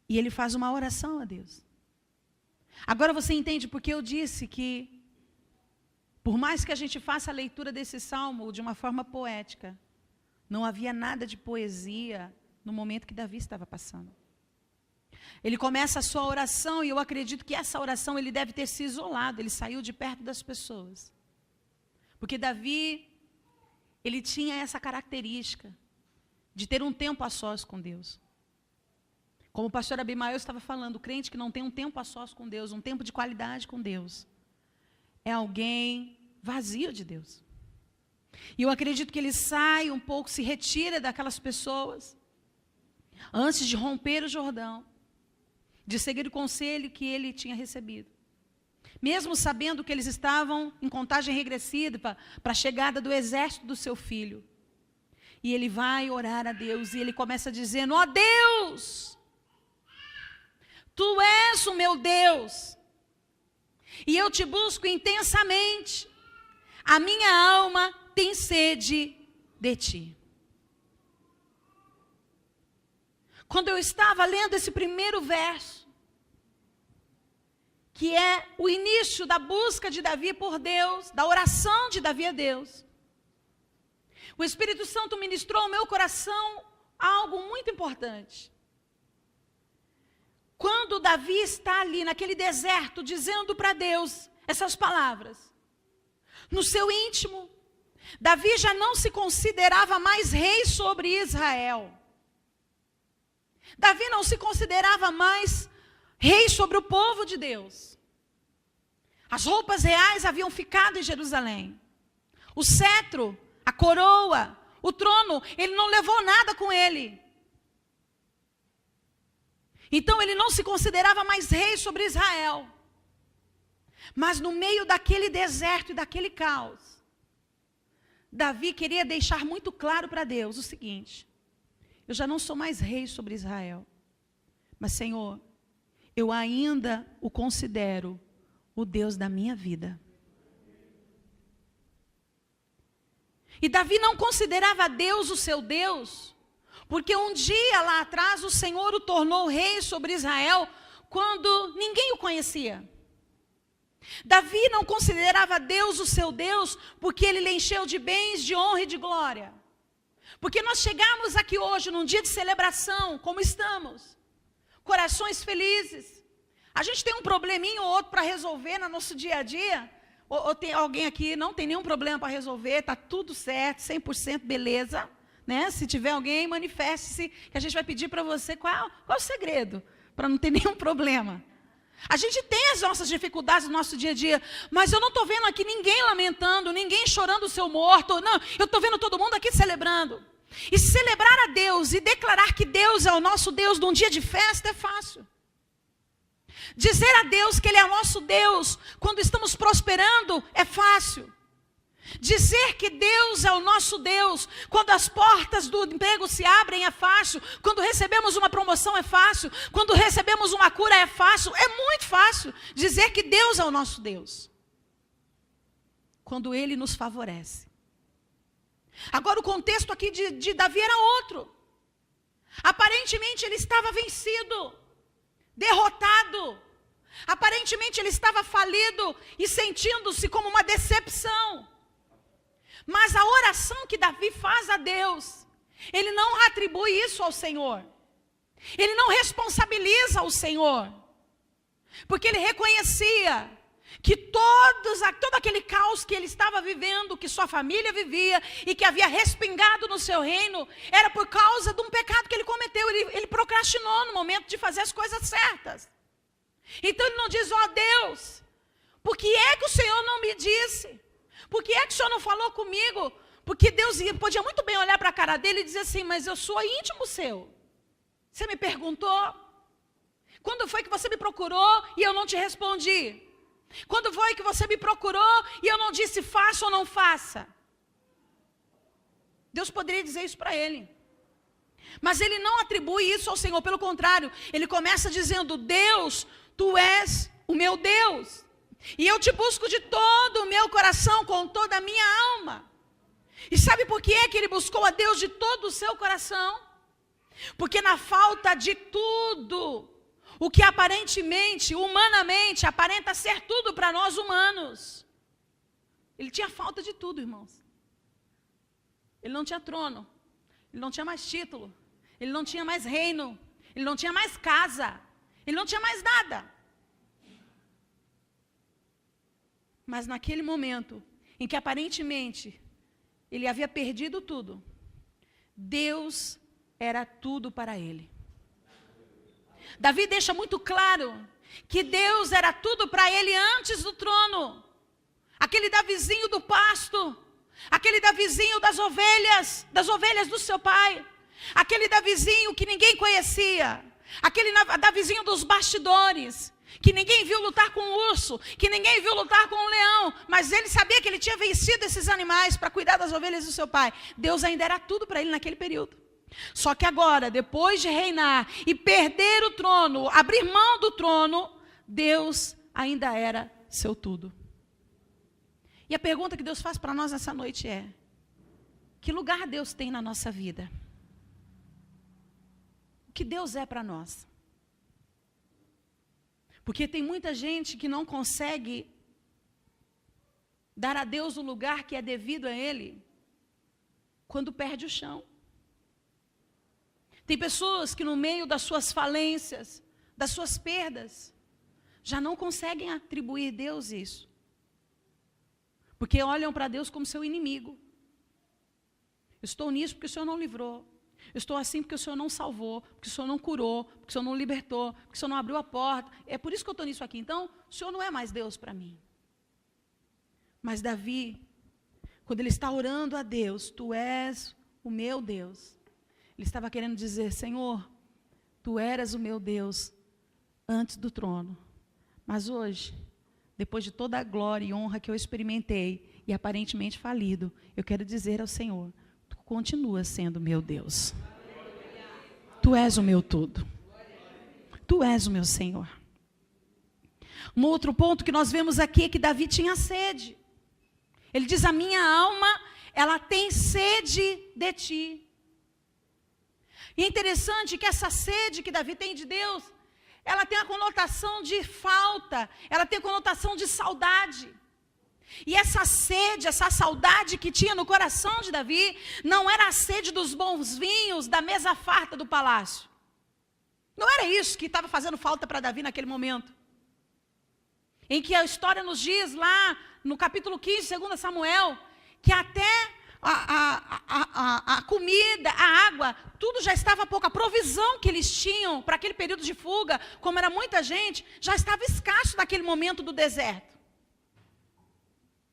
E ele faz uma oração a Deus. Agora você entende porque eu disse que, por mais que a gente faça a leitura desse salmo de uma forma poética, não havia nada de poesia no momento que Davi estava passando. Ele começa a sua oração e eu acredito que essa oração ele deve ter se isolado, ele saiu de perto das pessoas. Porque Davi, ele tinha essa característica de ter um tempo a sós com Deus. Como o pastor Abimael estava falando, o crente que não tem um tempo a sós com Deus, um tempo de qualidade com Deus, é alguém vazio de Deus. E eu acredito que ele sai um pouco, se retira daquelas pessoas, antes de romper o Jordão, de seguir o conselho que ele tinha recebido. Mesmo sabendo que eles estavam em contagem regressiva para a chegada do exército do seu filho. E ele vai orar a Deus e ele começa dizendo: ó Deus, Tu és o meu Deus, e eu te busco intensamente, a minha alma tem sede de Ti. Quando eu estava lendo esse primeiro verso, que é o início da busca de Davi por Deus, da oração de Davi a Deus, o Espírito Santo ministrou ao meu coração algo muito importante. Quando Davi está ali naquele deserto, dizendo para Deus essas palavras, no seu íntimo, Davi já não se considerava mais rei sobre Israel. Davi não se considerava mais rei sobre o povo de Deus. As roupas reais haviam ficado em Jerusalém. O cetro, a coroa, o trono, ele não levou nada com ele. Então ele não se considerava mais rei sobre Israel. Mas no meio daquele deserto e daquele caos, Davi queria deixar muito claro para Deus o seguinte: eu já não sou mais rei sobre Israel, mas Senhor, eu ainda o considero o Deus da minha vida. E Davi não considerava Deus o seu Deus, porque um dia lá atrás o Senhor o tornou rei sobre Israel, quando ninguém o conhecia. Davi não considerava Deus o seu Deus, porque ele lhe encheu de bens, de honra e de glória. Porque nós chegamos aqui hoje, num dia de celebração, como estamos, corações felizes. A gente tem um probleminha ou outro para resolver no nosso dia a dia, ou tem alguém aqui não tem nenhum problema para resolver, está tudo certo, 100% beleza, né? Se tiver alguém, manifeste-se, que a gente vai pedir para você qual é o segredo, para não ter nenhum problema. A gente tem as nossas dificuldades no nosso dia a dia, mas eu não estou vendo aqui ninguém lamentando, ninguém chorando o seu morto. Não, eu estou vendo todo mundo aqui celebrando. E celebrar a Deus e declarar que Deus é o nosso Deus num dia de festa é fácil. Dizer a Deus que Ele é o nosso Deus quando estamos prosperando é fácil. Dizer que Deus é o nosso Deus quando as portas do emprego se abrem é fácil. Quando recebemos uma promoção é fácil. Quando recebemos uma cura é fácil. É muito fácil dizer que Deus é o nosso Deus quando Ele nos favorece. Agora o contexto aqui de Davi era outro. Aparentemente ele estava vencido, derrotado. Aparentemente ele estava falido e sentindo-se como uma decepção. Mas a oração que Davi faz a Deus, ele não atribui isso ao Senhor. Ele não responsabiliza o Senhor. Porque ele reconhecia que todo aquele caos que ele estava vivendo, que sua família vivia e que havia respingado no seu reino, era por causa de um pecado que ele cometeu. Ele procrastinou no momento de fazer as coisas certas. Então ele não diz, ó Deus, por que é que o Senhor não me disse? Por que é que o Senhor não falou comigo? Porque Deus podia muito bem olhar para a cara dele e dizer assim, mas eu sou íntimo seu. Você me perguntou? Quando foi que você me procurou e eu não te respondi? Quando foi que você me procurou e eu não disse faça ou não faça? Deus poderia dizer isso para ele. Mas ele não atribui isso ao Senhor, pelo contrário, ele começa dizendo, Deus, tu és o meu Deus. E eu te busco de todo o meu coração, com toda a minha alma. E sabe por que é que ele buscou a Deus de todo o seu coração? Porque na falta de tudo, o que aparentemente, humanamente, aparenta ser tudo para nós humanos. Ele tinha falta de tudo, irmãos. Ele não tinha trono, ele não tinha mais título, ele não tinha mais reino, ele não tinha mais casa, ele não tinha mais nada. Mas naquele momento, em que aparentemente ele havia perdido tudo, Deus era tudo para ele. Davi deixa muito claro que Deus era tudo para ele antes do trono. Aquele Davizinho do pasto, aquele Davizinho das ovelhas do seu pai, aquele Davizinho que ninguém conhecia, aquele Davizinho dos bastidores, que ninguém viu lutar com um urso, que ninguém viu lutar com um leão, mas ele sabia que ele tinha vencido esses animais para cuidar das ovelhas do seu pai. Deus ainda era tudo para ele naquele período. Só que agora, depois de reinar e perder o trono, abrir mão do trono, Deus ainda era seu tudo. E a pergunta que Deus faz para nós essa noite é: que lugar Deus tem na nossa vida? O que Deus é para nós? Porque tem muita gente que não consegue dar a Deus o lugar que é devido a Ele quando perde o chão. Tem pessoas que no meio das suas falências, das suas perdas, já não conseguem atribuir a Deus isso. Porque olham para Deus como seu inimigo. Eu estou nisso porque o Senhor não livrou. Eu estou assim porque o Senhor não salvou, porque o Senhor não curou, porque o Senhor não libertou, porque o Senhor não abriu a porta. É por isso que eu estou nisso aqui. Então, o Senhor não é mais Deus para mim. Mas Davi, quando ele está orando a Deus, tu és o meu Deus. Ele estava querendo dizer, Senhor, tu eras o meu Deus antes do trono. Mas hoje, depois de toda a glória e honra que eu experimentei e aparentemente falido, eu quero dizer ao Senhor, tu continuas sendo meu Deus. Tu és o meu tudo. Tu és o meu Senhor. Um outro ponto que nós vemos aqui é que Davi tinha sede. Ele diz, a minha alma, ela tem sede de ti. E é interessante que essa sede que Davi tem de Deus, ela tem a conotação de falta, ela tem a conotação de saudade. E essa sede, essa saudade que tinha no coração de Davi, não era a sede dos bons vinhos, da mesa farta do palácio. Não era isso que estava fazendo falta para Davi naquele momento. Em que a história nos diz lá, no capítulo 15, 2 Samuel, que até a comida, a água, tudo já estava pouco. A provisão que eles tinham para aquele período de fuga, como era muita gente, já estava escasso naquele momento do deserto.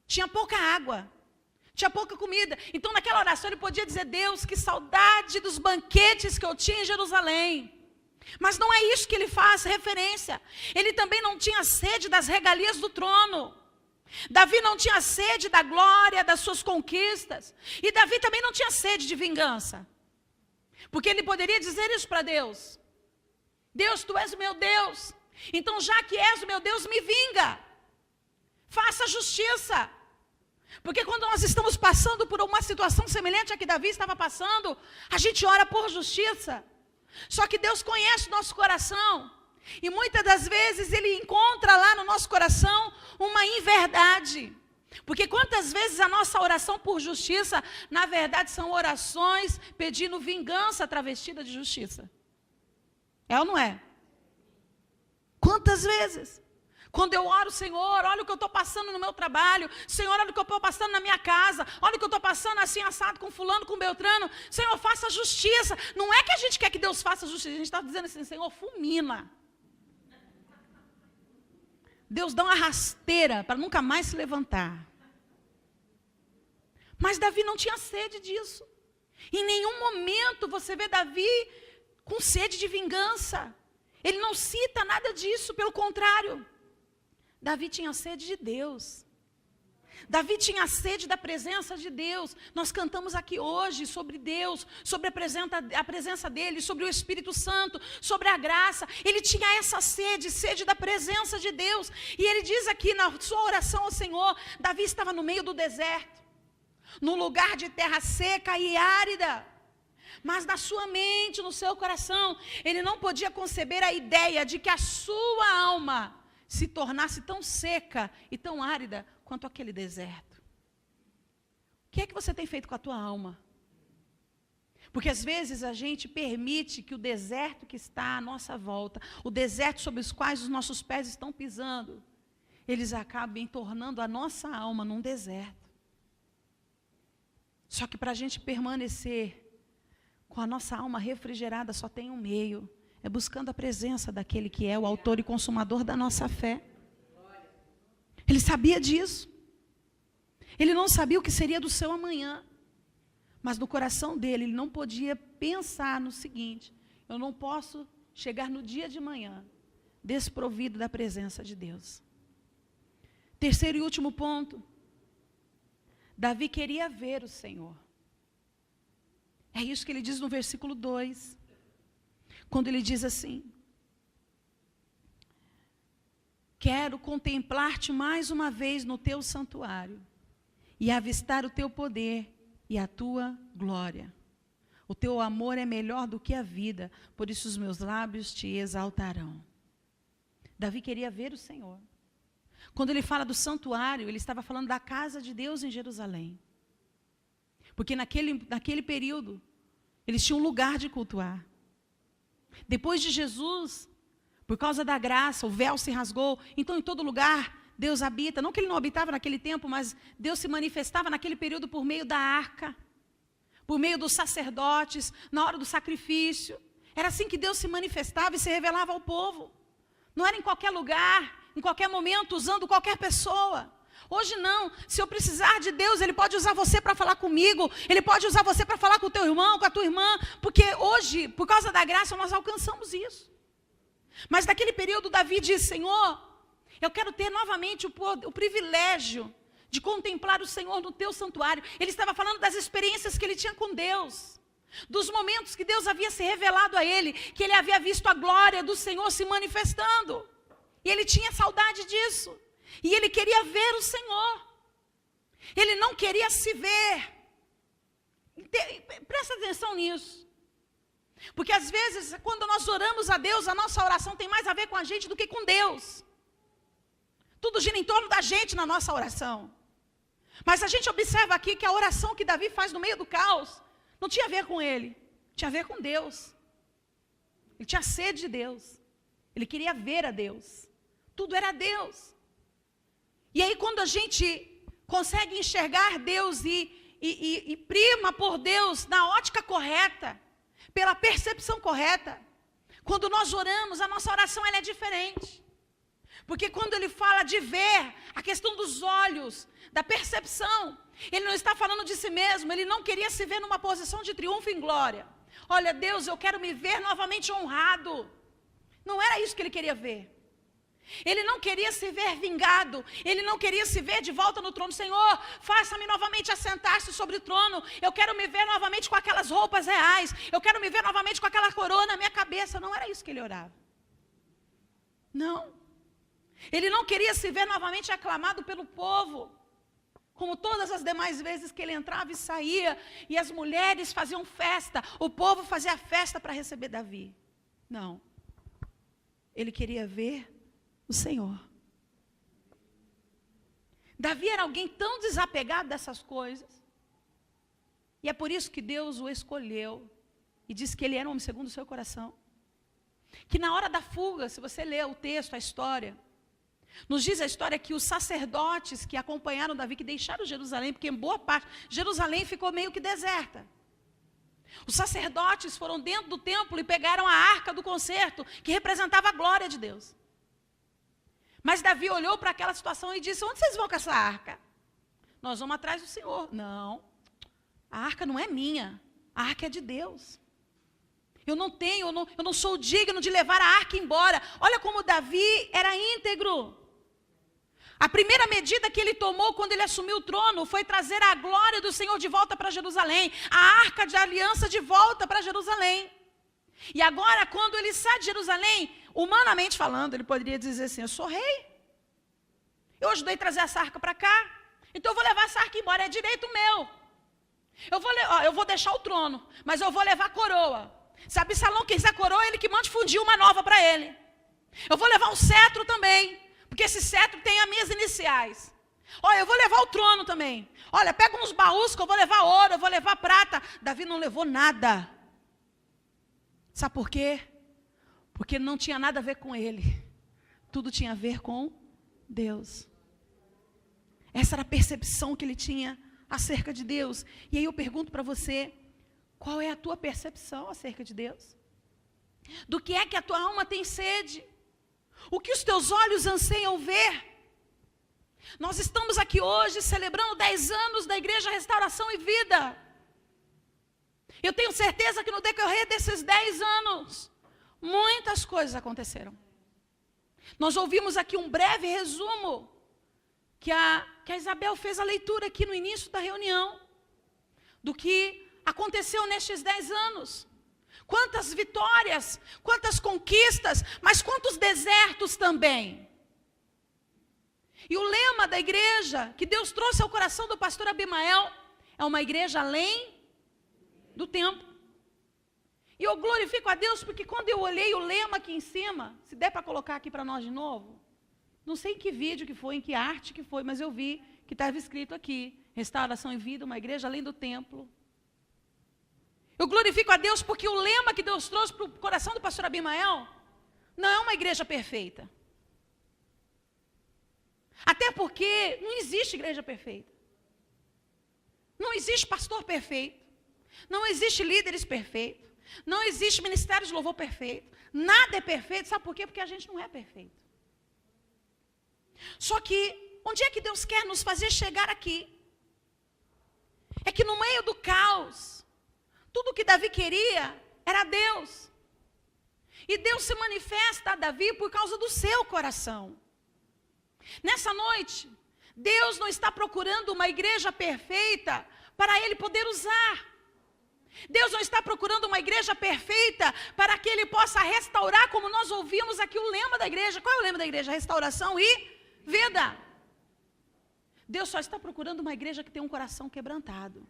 Tinha pouca água, tinha pouca comida. Então naquela oração ele podia dizer: Deus, que saudade dos banquetes que eu tinha em Jerusalém. Mas não é isso que ele faz referência. Ele também não tinha sede das regalias do trono. Davi não tinha sede da glória das suas conquistas. E Davi também não tinha sede de vingança. Porque ele poderia dizer isso para Deus: Deus, tu és o meu Deus. Então já que és o meu Deus, me vinga. Faça justiça. Porque quando nós estamos passando por uma situação semelhante à que Davi estava passando, a gente ora por justiça. Só que Deus conhece o nosso coração. E muitas das vezes Ele encontra lá no nosso coração uma inverdade. Porque quantas vezes a nossa oração por justiça, na verdade, são orações pedindo vingança travestida de justiça. É ou não é? Quantas vezes? Quando eu oro: Senhor, olha o que eu estou passando no meu trabalho. Senhor, olha o que eu estou passando na minha casa. Olha o que eu estou passando assim, assado, com fulano, com beltrano. Senhor, faça justiça. Não é que a gente quer que Deus faça justiça. A gente está dizendo assim: Senhor, fulmina. Deus dá uma rasteira para nunca mais se levantar. Mas Davi não tinha sede disso. Em nenhum momento você vê Davi com sede de vingança. Ele não cita nada disso, pelo contrário. Davi tinha sede de Deus. Davi tinha sede da presença de Deus. Nós cantamos aqui hoje sobre Deus, sobre a presença dEle, sobre o Espírito Santo, sobre a graça. Ele tinha essa sede, sede da presença de Deus. E ele diz aqui na sua oração ao Senhor: Davi estava no meio do deserto, num lugar de terra seca e árida. Mas na sua mente, no seu coração, ele não podia conceber a ideia de que a sua alma se tornasse tão seca e tão árida quanto aquele deserto. O que é que você tem feito com a tua alma? Porque às vezes a gente permite que o deserto que está à nossa volta, o deserto sobre os quais os nossos pés estão pisando, eles acabem tornando a nossa alma num deserto. Só que para a gente permanecer com a nossa alma refrigerada, só tem um meio: é buscando a presença daquele que é o autor e consumador da nossa fé. Ele sabia disso. Ele não sabia o que seria do seu amanhã. Mas no coração dele, ele não podia pensar no seguinte: eu não posso chegar no dia de manhã desprovido da presença de Deus. Terceiro e último ponto: Davi queria ver o Senhor. É isso que ele diz no versículo 2. Quando ele diz assim: quero contemplar-te mais uma vez no teu santuário e avistar o teu poder e a tua glória. O teu amor é melhor do que a vida, por isso os meus lábios te exaltarão. Davi queria ver o Senhor. Quando ele fala do santuário, ele estava falando da casa de Deus em Jerusalém. Porque naquele período, eles tinham um lugar de cultuar. Depois de Jesus, por causa da graça, o véu se rasgou. Então, em todo lugar, Deus habita. Não que Ele não habitava naquele tempo, mas Deus se manifestava naquele período por meio da arca, por meio dos sacerdotes, na hora do sacrifício. Era assim que Deus se manifestava e se revelava ao povo. Não era em qualquer lugar, em qualquer momento, usando qualquer pessoa. Hoje não. Se eu precisar de Deus, Ele pode usar você para falar comigo. Ele pode usar você para falar com o teu irmão, com a tua irmã. Porque hoje, por causa da graça, nós alcançamos isso. Mas naquele período, Davi disse: Senhor, eu quero ter novamente o privilégio de contemplar o Senhor no teu santuário. Ele estava falando das experiências que ele tinha com Deus, dos momentos que Deus havia se revelado a ele, que ele havia visto a glória do Senhor se manifestando. E ele tinha saudade disso. E ele queria ver o Senhor. Ele não queria se ver. Presta atenção nisso. Porque às vezes, quando nós oramos a Deus, a nossa oração tem mais a ver com a gente do que com Deus. Tudo gira em torno da gente na nossa oração. Mas a gente observa aqui que a oração que Davi faz no meio do caos não tinha a ver com ele, tinha a ver com Deus. Ele tinha sede de Deus. Ele queria ver a Deus. Tudo era Deus. E aí quando a gente consegue enxergar Deus e prima por Deus na ótica correta, pela percepção correta, quando nós oramos, a nossa oração ela é diferente. Porque quando ele fala de ver, a questão dos olhos, da percepção, ele não está falando de si mesmo, ele não queria se ver numa posição de triunfo em glória. Olha, Deus, eu quero me ver novamente honrado. Não era isso que ele queria ver. Ele não queria se ver vingado, ele não queria se ver de volta no trono. Senhor, faça-me novamente assentar-se sobre o trono. Eu quero me ver novamente com aquelas roupas reais. Eu quero me ver novamente com aquela coroa na minha cabeça. Não era isso que ele orava. Não. Ele não queria se ver novamente aclamado pelo povo, como todas as demais vezes que ele entrava e saía, e as mulheres faziam festa, o povo fazia festa para receber Davi. Não. Ele queria ver o Senhor. Davi era alguém tão desapegado dessas coisas, e é por isso que Deus o escolheu, e disse que ele era um homem segundo o seu coração. Que na hora da fuga, se você ler o texto, a história, nos diz a história que os sacerdotes que acompanharam Davi, que deixaram Jerusalém, porque em boa parte, Jerusalém ficou meio que deserta. Os sacerdotes foram dentro do templo e pegaram a arca do concerto, que representava a glória de Deus. Mas Davi olhou para aquela situação e disse: onde vocês vão com essa arca? Nós vamos atrás do Senhor. Não, a arca não é minha, a arca é de Deus. Eu não sou digno de levar a arca embora. Olha como Davi era íntegro. A primeira medida que ele tomou quando ele assumiu o trono foi trazer a glória do Senhor de volta para Jerusalém, a arca de aliança de volta para Jerusalém. E agora, quando ele sai de Jerusalém, humanamente falando, ele poderia dizer assim: eu sou rei, eu ajudei a trazer essa arca para cá, então eu vou levar essa arca embora, é direito meu. Eu vou deixar o trono, mas eu vou levar a coroa. Se Absalão quiser coroa, ele que mande fundir uma nova para ele. Eu vou levar um cetro também, porque esse cetro tem as minhas iniciais. Olha, eu vou levar o trono também. Olha, pega uns baús que eu vou levar ouro, eu vou levar prata. Davi não levou nada. Sabe por quê? Porque não tinha nada a ver com ele. Tudo tinha a ver com Deus. Essa era a percepção que ele tinha acerca de Deus. E aí eu pergunto para você: qual é a tua percepção acerca de Deus? Do que é que a tua alma tem sede? O que os teus olhos anseiam ver? Nós estamos aqui hoje celebrando 10 anos da Igreja Restauração e Vida. Eu tenho certeza que no decorrer desses 10 anos, muitas coisas aconteceram. Nós ouvimos aqui um breve resumo, que a Isabel fez a leitura aqui no início da reunião, do que aconteceu nestes 10 anos. Quantas vitórias, quantas conquistas, mas quantos desertos também. E o lema da igreja que Deus trouxe ao coração do pastor Abimael é uma igreja além do tempo. E eu glorifico a Deus porque quando eu olhei o lema aqui em cima, se der para colocar aqui para nós de novo, não sei em que vídeo que foi, em que arte que foi, mas eu vi que estava escrito aqui: Restauração e Vida, uma igreja além do templo. Eu glorifico a Deus porque o lema que Deus trouxe para o coração do pastor Abimael não é uma igreja perfeita. Até porque não existe igreja perfeita. Não existe pastor perfeito. Não existe líderes perfeitos. Não existe ministério de louvor perfeito. Nada é perfeito. Sabe por quê? Porque a gente não é perfeito. Só que, onde é que Deus quer nos fazer chegar aqui? É que no meio do caos, tudo que Davi queria era Deus. E Deus se manifesta a Davi por causa do seu coração. Nessa noite, Deus não está procurando uma igreja perfeita para Ele poder usar. Deus não está procurando uma igreja perfeita para que Ele possa restaurar, como nós ouvimos aqui o lema da igreja. Qual é o lema da igreja? Restauração e vida. Deus só está procurando uma igreja que tem um coração quebrantado.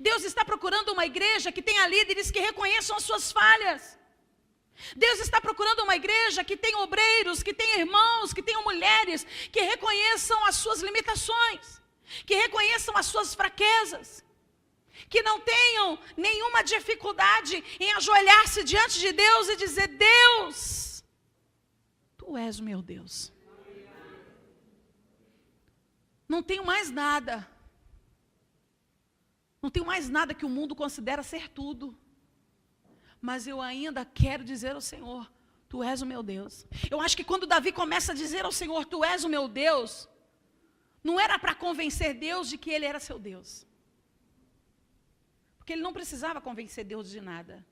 Deus está procurando uma igreja que tenha líderes que reconheçam as suas falhas. Deus está procurando uma igreja que tenha obreiros, que tenha irmãos, que tenham mulheres, que reconheçam as suas limitações, que reconheçam as suas fraquezas, que não tenham nenhuma dificuldade em ajoelhar-se diante de Deus e dizer: Deus, Tu és o meu Deus. Não tenho mais nada. Não tenho mais nada que o mundo considera ser tudo. Mas eu ainda quero dizer ao Senhor: Tu és o meu Deus. Eu acho que quando Davi começa a dizer ao Senhor, Tu és o meu Deus, não era para convencer Deus de que Ele era seu Deus. Porque ele não precisava convencer Deus de nada.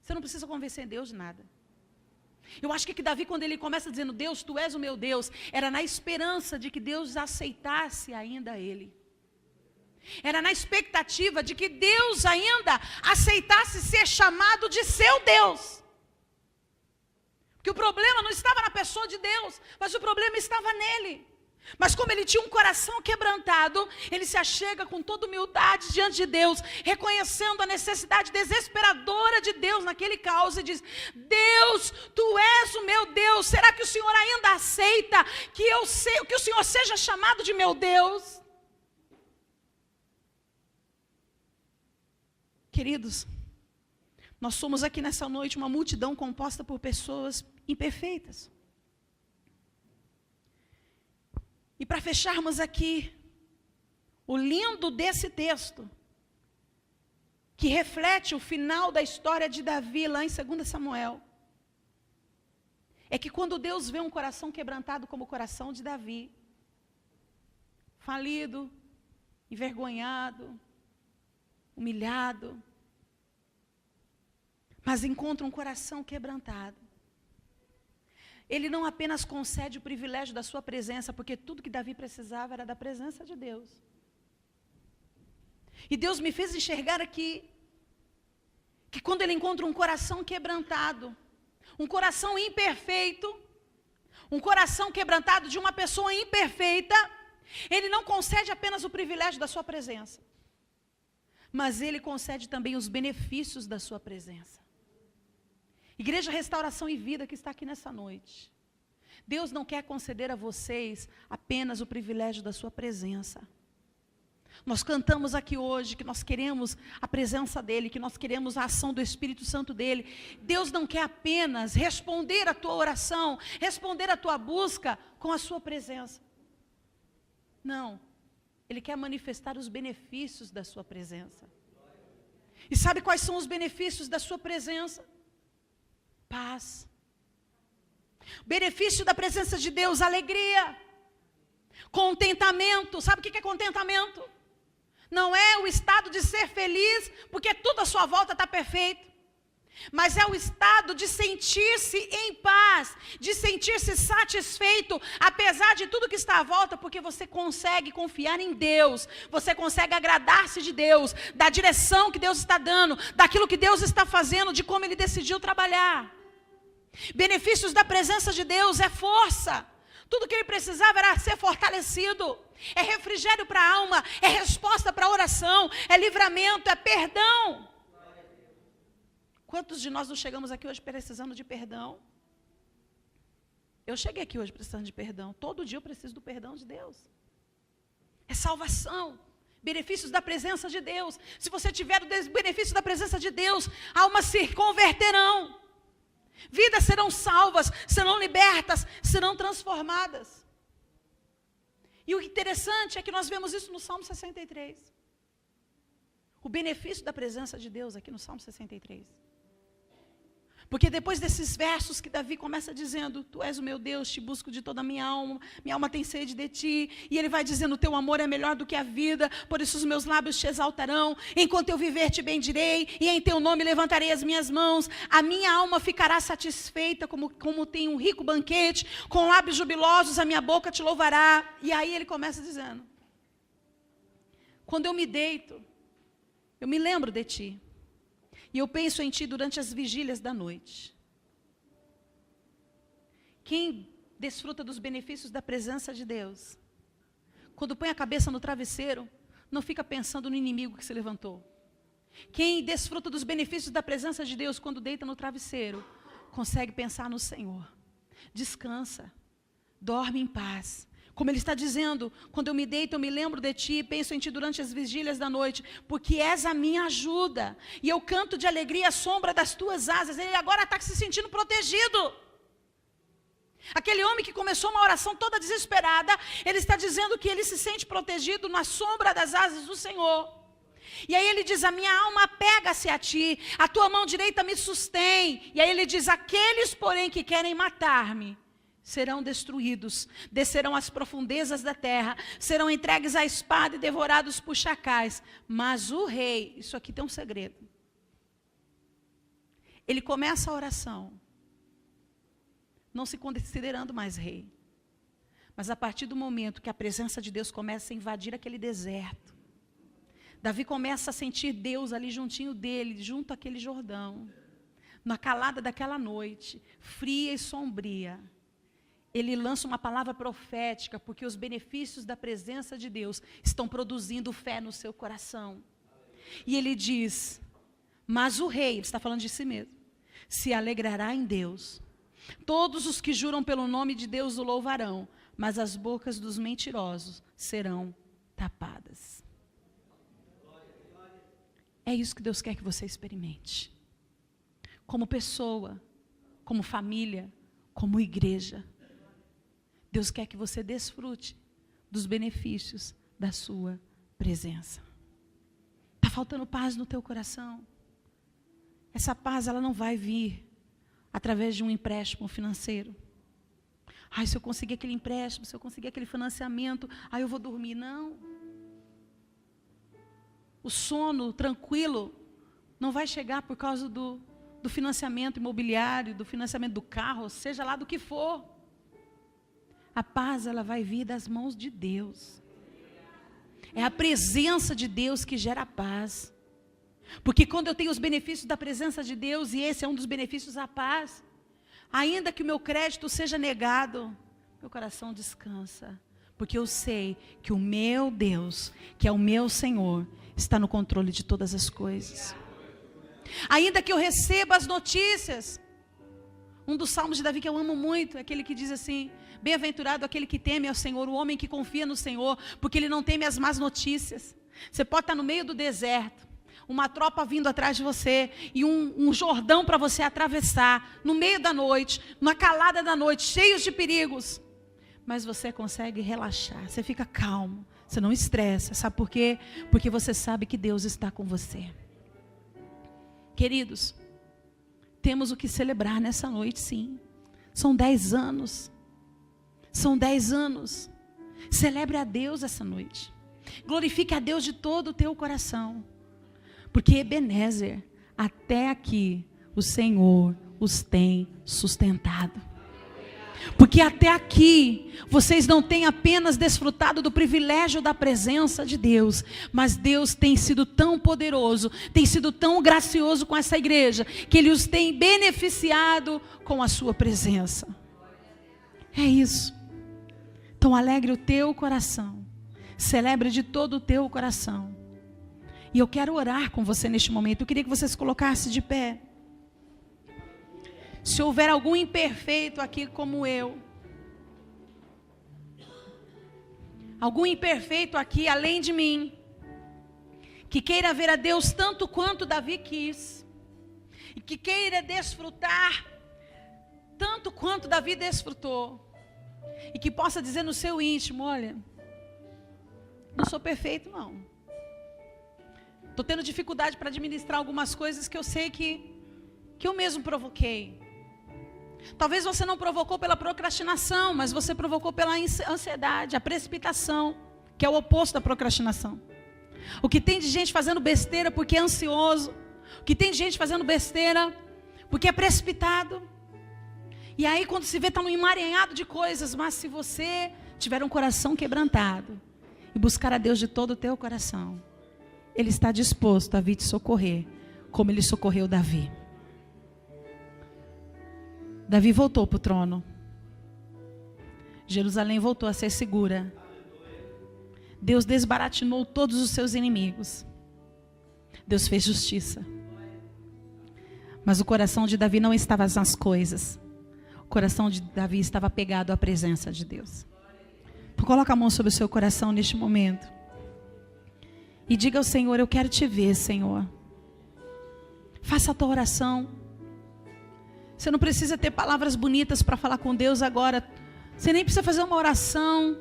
Você não precisa convencer Deus de nada. Eu acho que Davi, quando ele começa dizendo, Deus, Tu és o meu Deus, era na esperança de que Deus aceitasse ainda ele. Era na expectativa de que Deus ainda aceitasse ser chamado de seu Deus. Porque o problema não estava na pessoa de Deus, mas o problema estava nele. Mas como ele tinha um coração quebrantado, ele se achega com toda humildade diante de Deus, reconhecendo a necessidade desesperadora de Deus naquele caos, e diz, Deus, Tu és o meu Deus, será que o Senhor ainda aceita que o Senhor seja chamado de meu Deus? Queridos, nós somos aqui nessa noite uma multidão composta por pessoas imperfeitas. E para fecharmos aqui, o lindo desse texto, que reflete o final da história de Davi, lá em 2 Samuel, é que quando Deus vê um coração quebrantado como o coração de Davi, falido, envergonhado, humilhado, mas encontra um coração quebrantado, Ele não apenas concede o privilégio da sua presença, porque tudo que Davi precisava era da presença de Deus. E Deus me fez enxergar aqui, que quando Ele encontra um coração quebrantado, um coração imperfeito, um coração quebrantado de uma pessoa imperfeita, Ele não concede apenas o privilégio da sua presença, mas Ele concede também os benefícios da sua presença. Igreja Restauração e Vida que está aqui nessa noite, Deus não quer conceder a vocês apenas o privilégio da sua presença. Nós cantamos aqui hoje que nós queremos a presença dEle, que nós queremos a ação do Espírito Santo dEle. Deus não quer apenas responder a tua oração, responder a tua busca com a sua presença. Não, Ele quer manifestar os benefícios da sua presença. E sabe quais são os benefícios da sua presença? Paz. Benefício da presença de Deus, alegria, contentamento. Sabe o que é contentamento? Não é o estado de ser feliz, porque tudo à sua volta está perfeito, mas é o estado de sentir-se em paz, de sentir-se satisfeito, apesar de tudo que está à volta, porque você consegue confiar em Deus, você consegue agradar-se de Deus, da direção que Deus está dando, daquilo que Deus está fazendo, de como Ele decidiu trabalhar. Benefícios da presença de Deus é força. Tudo que ele precisava era ser fortalecido. É refrigério para a alma, é resposta para a oração, é livramento, é perdão. Quantos de nós não chegamos aqui hoje precisando de perdão? Eu cheguei aqui hoje precisando de perdão. Todo dia eu preciso do perdão de Deus. É salvação. Benefícios da presença de Deus. Se você tiver o benefício da presença de Deus, almas se converterão. Vidas serão salvas, serão libertas, serão transformadas. E o interessante é que nós vemos isso no Salmo 63. O benefício da presença de Deus aqui no Salmo 63. Porque depois desses versos que Davi começa dizendo, Tu és o meu Deus, te busco de toda a minha alma tem sede de Ti. E ele vai dizendo, Teu amor é melhor do que a vida, por isso os meus lábios Te exaltarão. Enquanto eu viver Te bendirei, e em Teu nome levantarei as minhas mãos. A minha alma ficará satisfeita, como tem um rico banquete, com lábios jubilosos a minha boca Te louvará. E aí ele começa dizendo, quando eu me deito, eu me lembro de Ti. E eu penso em Ti durante as vigílias da noite. Quem desfruta dos benefícios da presença de Deus, quando põe a cabeça no travesseiro, não fica pensando no inimigo que se levantou. Quem desfruta dos benefícios da presença de Deus, quando deita no travesseiro, consegue pensar no Senhor. Descansa, dorme em paz. Como ele está dizendo, quando eu me deito, eu me lembro de Ti, penso em Ti durante as vigílias da noite, porque és a minha ajuda, e eu canto de alegria à sombra das Tuas asas. Ele agora está se sentindo protegido. Aquele homem que começou uma oração toda desesperada, ele está dizendo que ele se sente protegido na sombra das asas do Senhor. E aí ele diz, a minha alma apega-se a ti, a tua mão direita me sustém. E aí ele diz, aqueles, porém, que querem matar-me, serão destruídos, descerão às profundezas da terra, serão entregues à espada e devorados por chacais. Mas o rei, isso aqui tem um segredo. Ele começa a oração, não se considerando mais rei. Mas a partir do momento que a presença de Deus começa a invadir aquele deserto, Davi começa a sentir Deus ali juntinho dele, junto àquele Jordão. Na calada daquela noite, fria e sombria, ele lança uma palavra profética, porque os benefícios da presença de Deus estão produzindo fé no seu coração. E ele diz, mas o rei, ele está falando de si mesmo, se alegrará em Deus. Todos os que juram pelo nome de Deus o louvarão, mas as bocas dos mentirosos serão tapadas. É isso que Deus quer que você experimente. Como pessoa, como família, como igreja. Deus quer que você desfrute dos benefícios da sua presença. Está faltando paz no teu coração? Essa paz, ela não vai vir através de um empréstimo financeiro. Ai, se eu conseguir aquele empréstimo, se eu conseguir aquele financiamento, aí eu vou dormir. Não. O sono tranquilo não vai chegar por causa do financiamento imobiliário, do financiamento do carro, seja lá do que for. A paz, ela vai vir das mãos de Deus. É a presença de Deus que gera paz. Porque quando eu tenho os benefícios da presença de Deus, e esse é um dos benefícios, a paz, ainda que o meu crédito seja negado, meu coração descansa. Porque eu sei que o meu Deus, que é o meu Senhor, está no controle de todas as coisas. Ainda que eu receba as notícias, um dos salmos de Davi que eu amo muito, é aquele que diz assim, bem-aventurado aquele que teme ao Senhor, o homem que confia no Senhor, porque ele não teme as más notícias. Você pode estar no meio do deserto, uma tropa vindo atrás de você, e um Jordão para você atravessar, no meio da noite, na calada da noite, cheios de perigos, mas você consegue relaxar, você fica calmo, você não estressa, sabe por quê? Porque você sabe que Deus está com você. Queridos, temos o que celebrar nessa noite, sim. São 10 anos. São 10 anos. Celebre a Deus essa noite. Glorifique a Deus de todo o teu coração. Porque Ebenezer, até aqui, o Senhor os tem sustentado. Porque até aqui, vocês não têm apenas desfrutado do privilégio da presença de Deus, mas Deus tem sido tão poderoso, tem sido tão gracioso com essa igreja, que Ele os tem beneficiado com a sua presença. É isso. Então alegre o teu coração, celebre de todo o teu coração. E eu quero orar com você neste momento. Eu queria que você se colocasse de pé. Se houver algum imperfeito aqui como eu, algum imperfeito aqui além de mim, que queira ver a Deus tanto quanto Davi quis, e que queira desfrutar tanto quanto Davi desfrutou, e que possa dizer no seu íntimo, olha, não sou perfeito não, estou tendo dificuldade para administrar algumas coisas que eu sei que eu mesmo provoquei. Talvez você não provocou pela procrastinação, mas você provocou pela ansiedade, a precipitação, que é o oposto da procrastinação. O que tem de gente fazendo besteira porque é ansioso, o que tem de gente fazendo besteira porque é precipitado. E aí quando se vê está um emaranhado de coisas, mas se você tiver um coração quebrantado e buscar a Deus de todo o teu coração, Ele está disposto a vir te socorrer, como Ele socorreu Davi. Davi voltou para o trono. Jerusalém voltou a ser segura. Deus desbaratinou todos os seus inimigos. Deus fez justiça. Mas o coração de Davi não estava nas coisas. O coração de Davi estava pegado à presença de Deus. Então, coloca a mão sobre o seu coração neste momento. E diga ao Senhor, eu quero te ver, Senhor. Faça a tua oração. Você não precisa ter palavras bonitas para falar com Deus agora. Você nem precisa fazer uma oração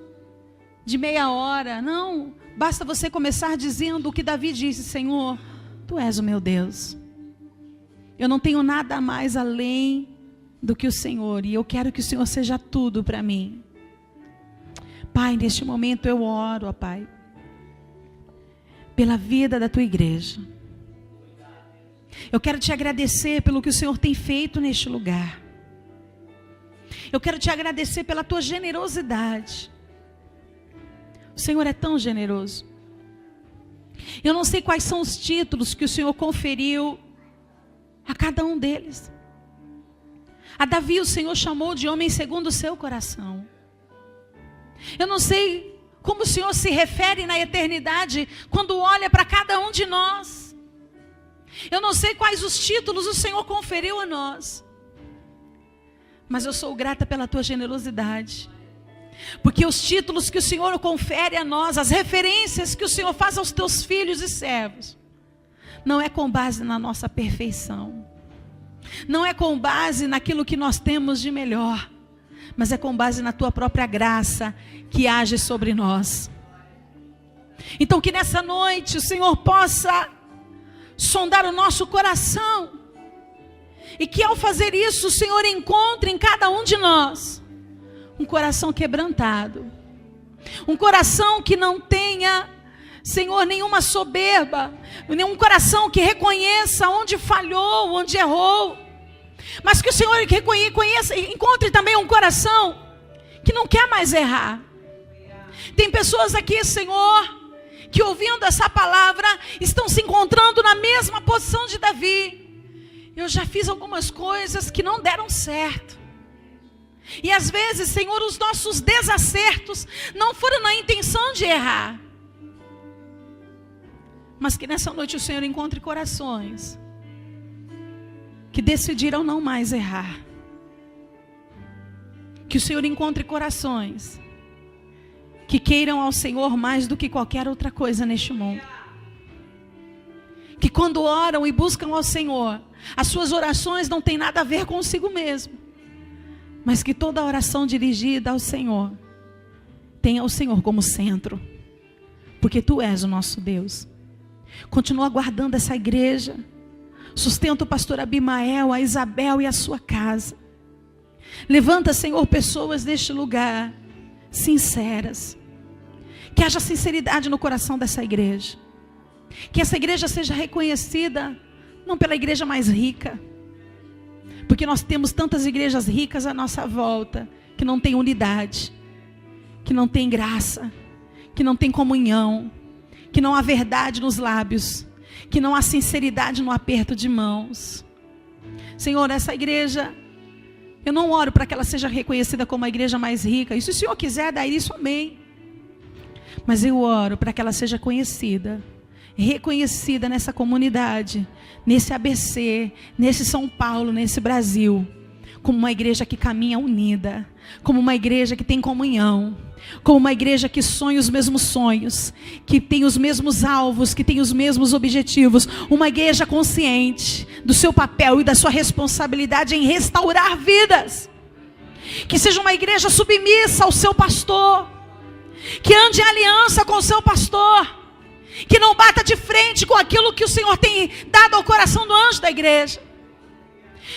de meia hora. Não, Basta você começar dizendo o que Davi disse: Senhor, Tu és o meu Deus. Eu não tenho nada mais além do que o Senhor, e eu quero que o Senhor seja tudo para mim. Pai, neste momento eu oro, ó Pai, pela vida da Tua igreja. Eu quero Te agradecer pelo que o Senhor tem feito neste lugar. Eu quero Te agradecer pela Tua generosidade. O Senhor é tão generoso. Eu não sei quais são os títulos que o Senhor conferiu a cada um deles. A Davi o Senhor chamou de homem segundo o seu coração. Eu não sei como o Senhor se refere na eternidade quando olha para cada um de nós. Eu não sei quais os títulos o Senhor conferiu a nós. Mas eu sou grata pela Tua generosidade. Porque os títulos que o Senhor confere a nós, as referências que o Senhor faz aos Teus filhos e servos, não é com base na nossa perfeição. Não é com base naquilo que nós temos de melhor. Mas é com base na Tua própria graça que age sobre nós. Então que nessa noite o Senhor possa sondar o nosso coração. E que ao fazer isso o Senhor encontre em cada um de nós um coração quebrantado. Um coração que não tenha, Senhor, nenhuma soberba. Nenhum coração que reconheça onde falhou, onde errou. Mas que o Senhor encontre também um coração que não quer mais errar. Tem pessoas aqui, Senhor, que ouvindo essa palavra estão se encontrando na mesma posição de Davi. Eu já fiz algumas coisas que não deram certo. E às vezes, Senhor, os nossos desacertos não foram na intenção de errar. Mas que nessa noite o Senhor encontre corações que decidiram não mais errar. Que o Senhor encontre corações que queiram ao Senhor mais do que qualquer outra coisa neste mundo. Que quando oram e buscam ao Senhor, as suas orações não têm nada a ver consigo mesmo. Mas que toda oração dirigida ao Senhor tenha o Senhor como centro. Porque Tu és o nosso Deus. Continua guardando essa igreja. Sustenta o pastor Abimael, a Isabel e a sua casa. Levanta, Senhor, pessoas neste lugar sinceras. Que haja sinceridade no coração dessa igreja. Que essa igreja seja reconhecida não pela igreja mais rica. Porque nós temos tantas igrejas ricas à nossa volta que não tem unidade, que não tem graça, que não tem comunhão, que não há verdade nos lábios, que não há sinceridade no aperto de mãos. Senhor, essa igreja, eu não oro para que ela seja reconhecida como a igreja mais rica. E se o Senhor quiser dar isso, amém. Mas eu oro para que ela seja conhecida, reconhecida nessa comunidade, nesse ABC, nesse São Paulo, nesse Brasil, como uma igreja que caminha unida, como uma igreja que tem comunhão, como uma igreja que sonha os mesmos sonhos, que tem os mesmos alvos, que tem os mesmos objetivos, uma igreja consciente do seu papel e da sua responsabilidade em restaurar vidas, que seja uma igreja submissa ao seu pastor, que ande em aliança com o seu pastor, que não bata de frente com aquilo que o Senhor tem dado ao coração do anjo da igreja.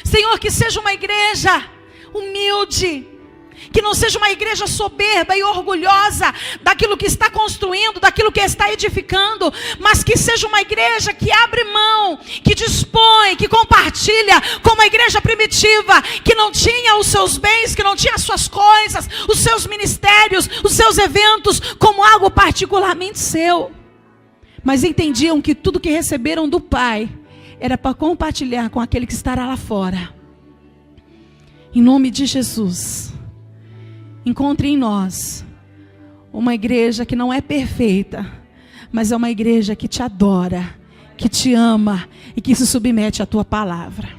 Senhor, que seja uma igreja humilde, que não seja uma igreja soberba e orgulhosa daquilo que está construindo, daquilo que está edificando, mas que seja uma igreja que abre mão, que dispõe, que compartilha, como a igreja primitiva, que não tinha os seus bens, que não tinha as suas coisas, os seus ministérios, os seus eventos, como algo particularmente seu. Mas entendiam que tudo que receberam do Pai era para compartilhar com aquele que estará lá fora. Em nome de Jesus, encontre em nós uma igreja que não é perfeita, mas é uma igreja que te adora, que te ama e que se submete à Tua palavra.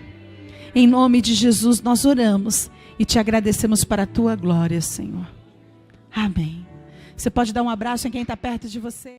Em nome de Jesus nós oramos e te agradecemos para a Tua glória, Senhor. Amém. Você pode dar um abraço em quem está perto de você?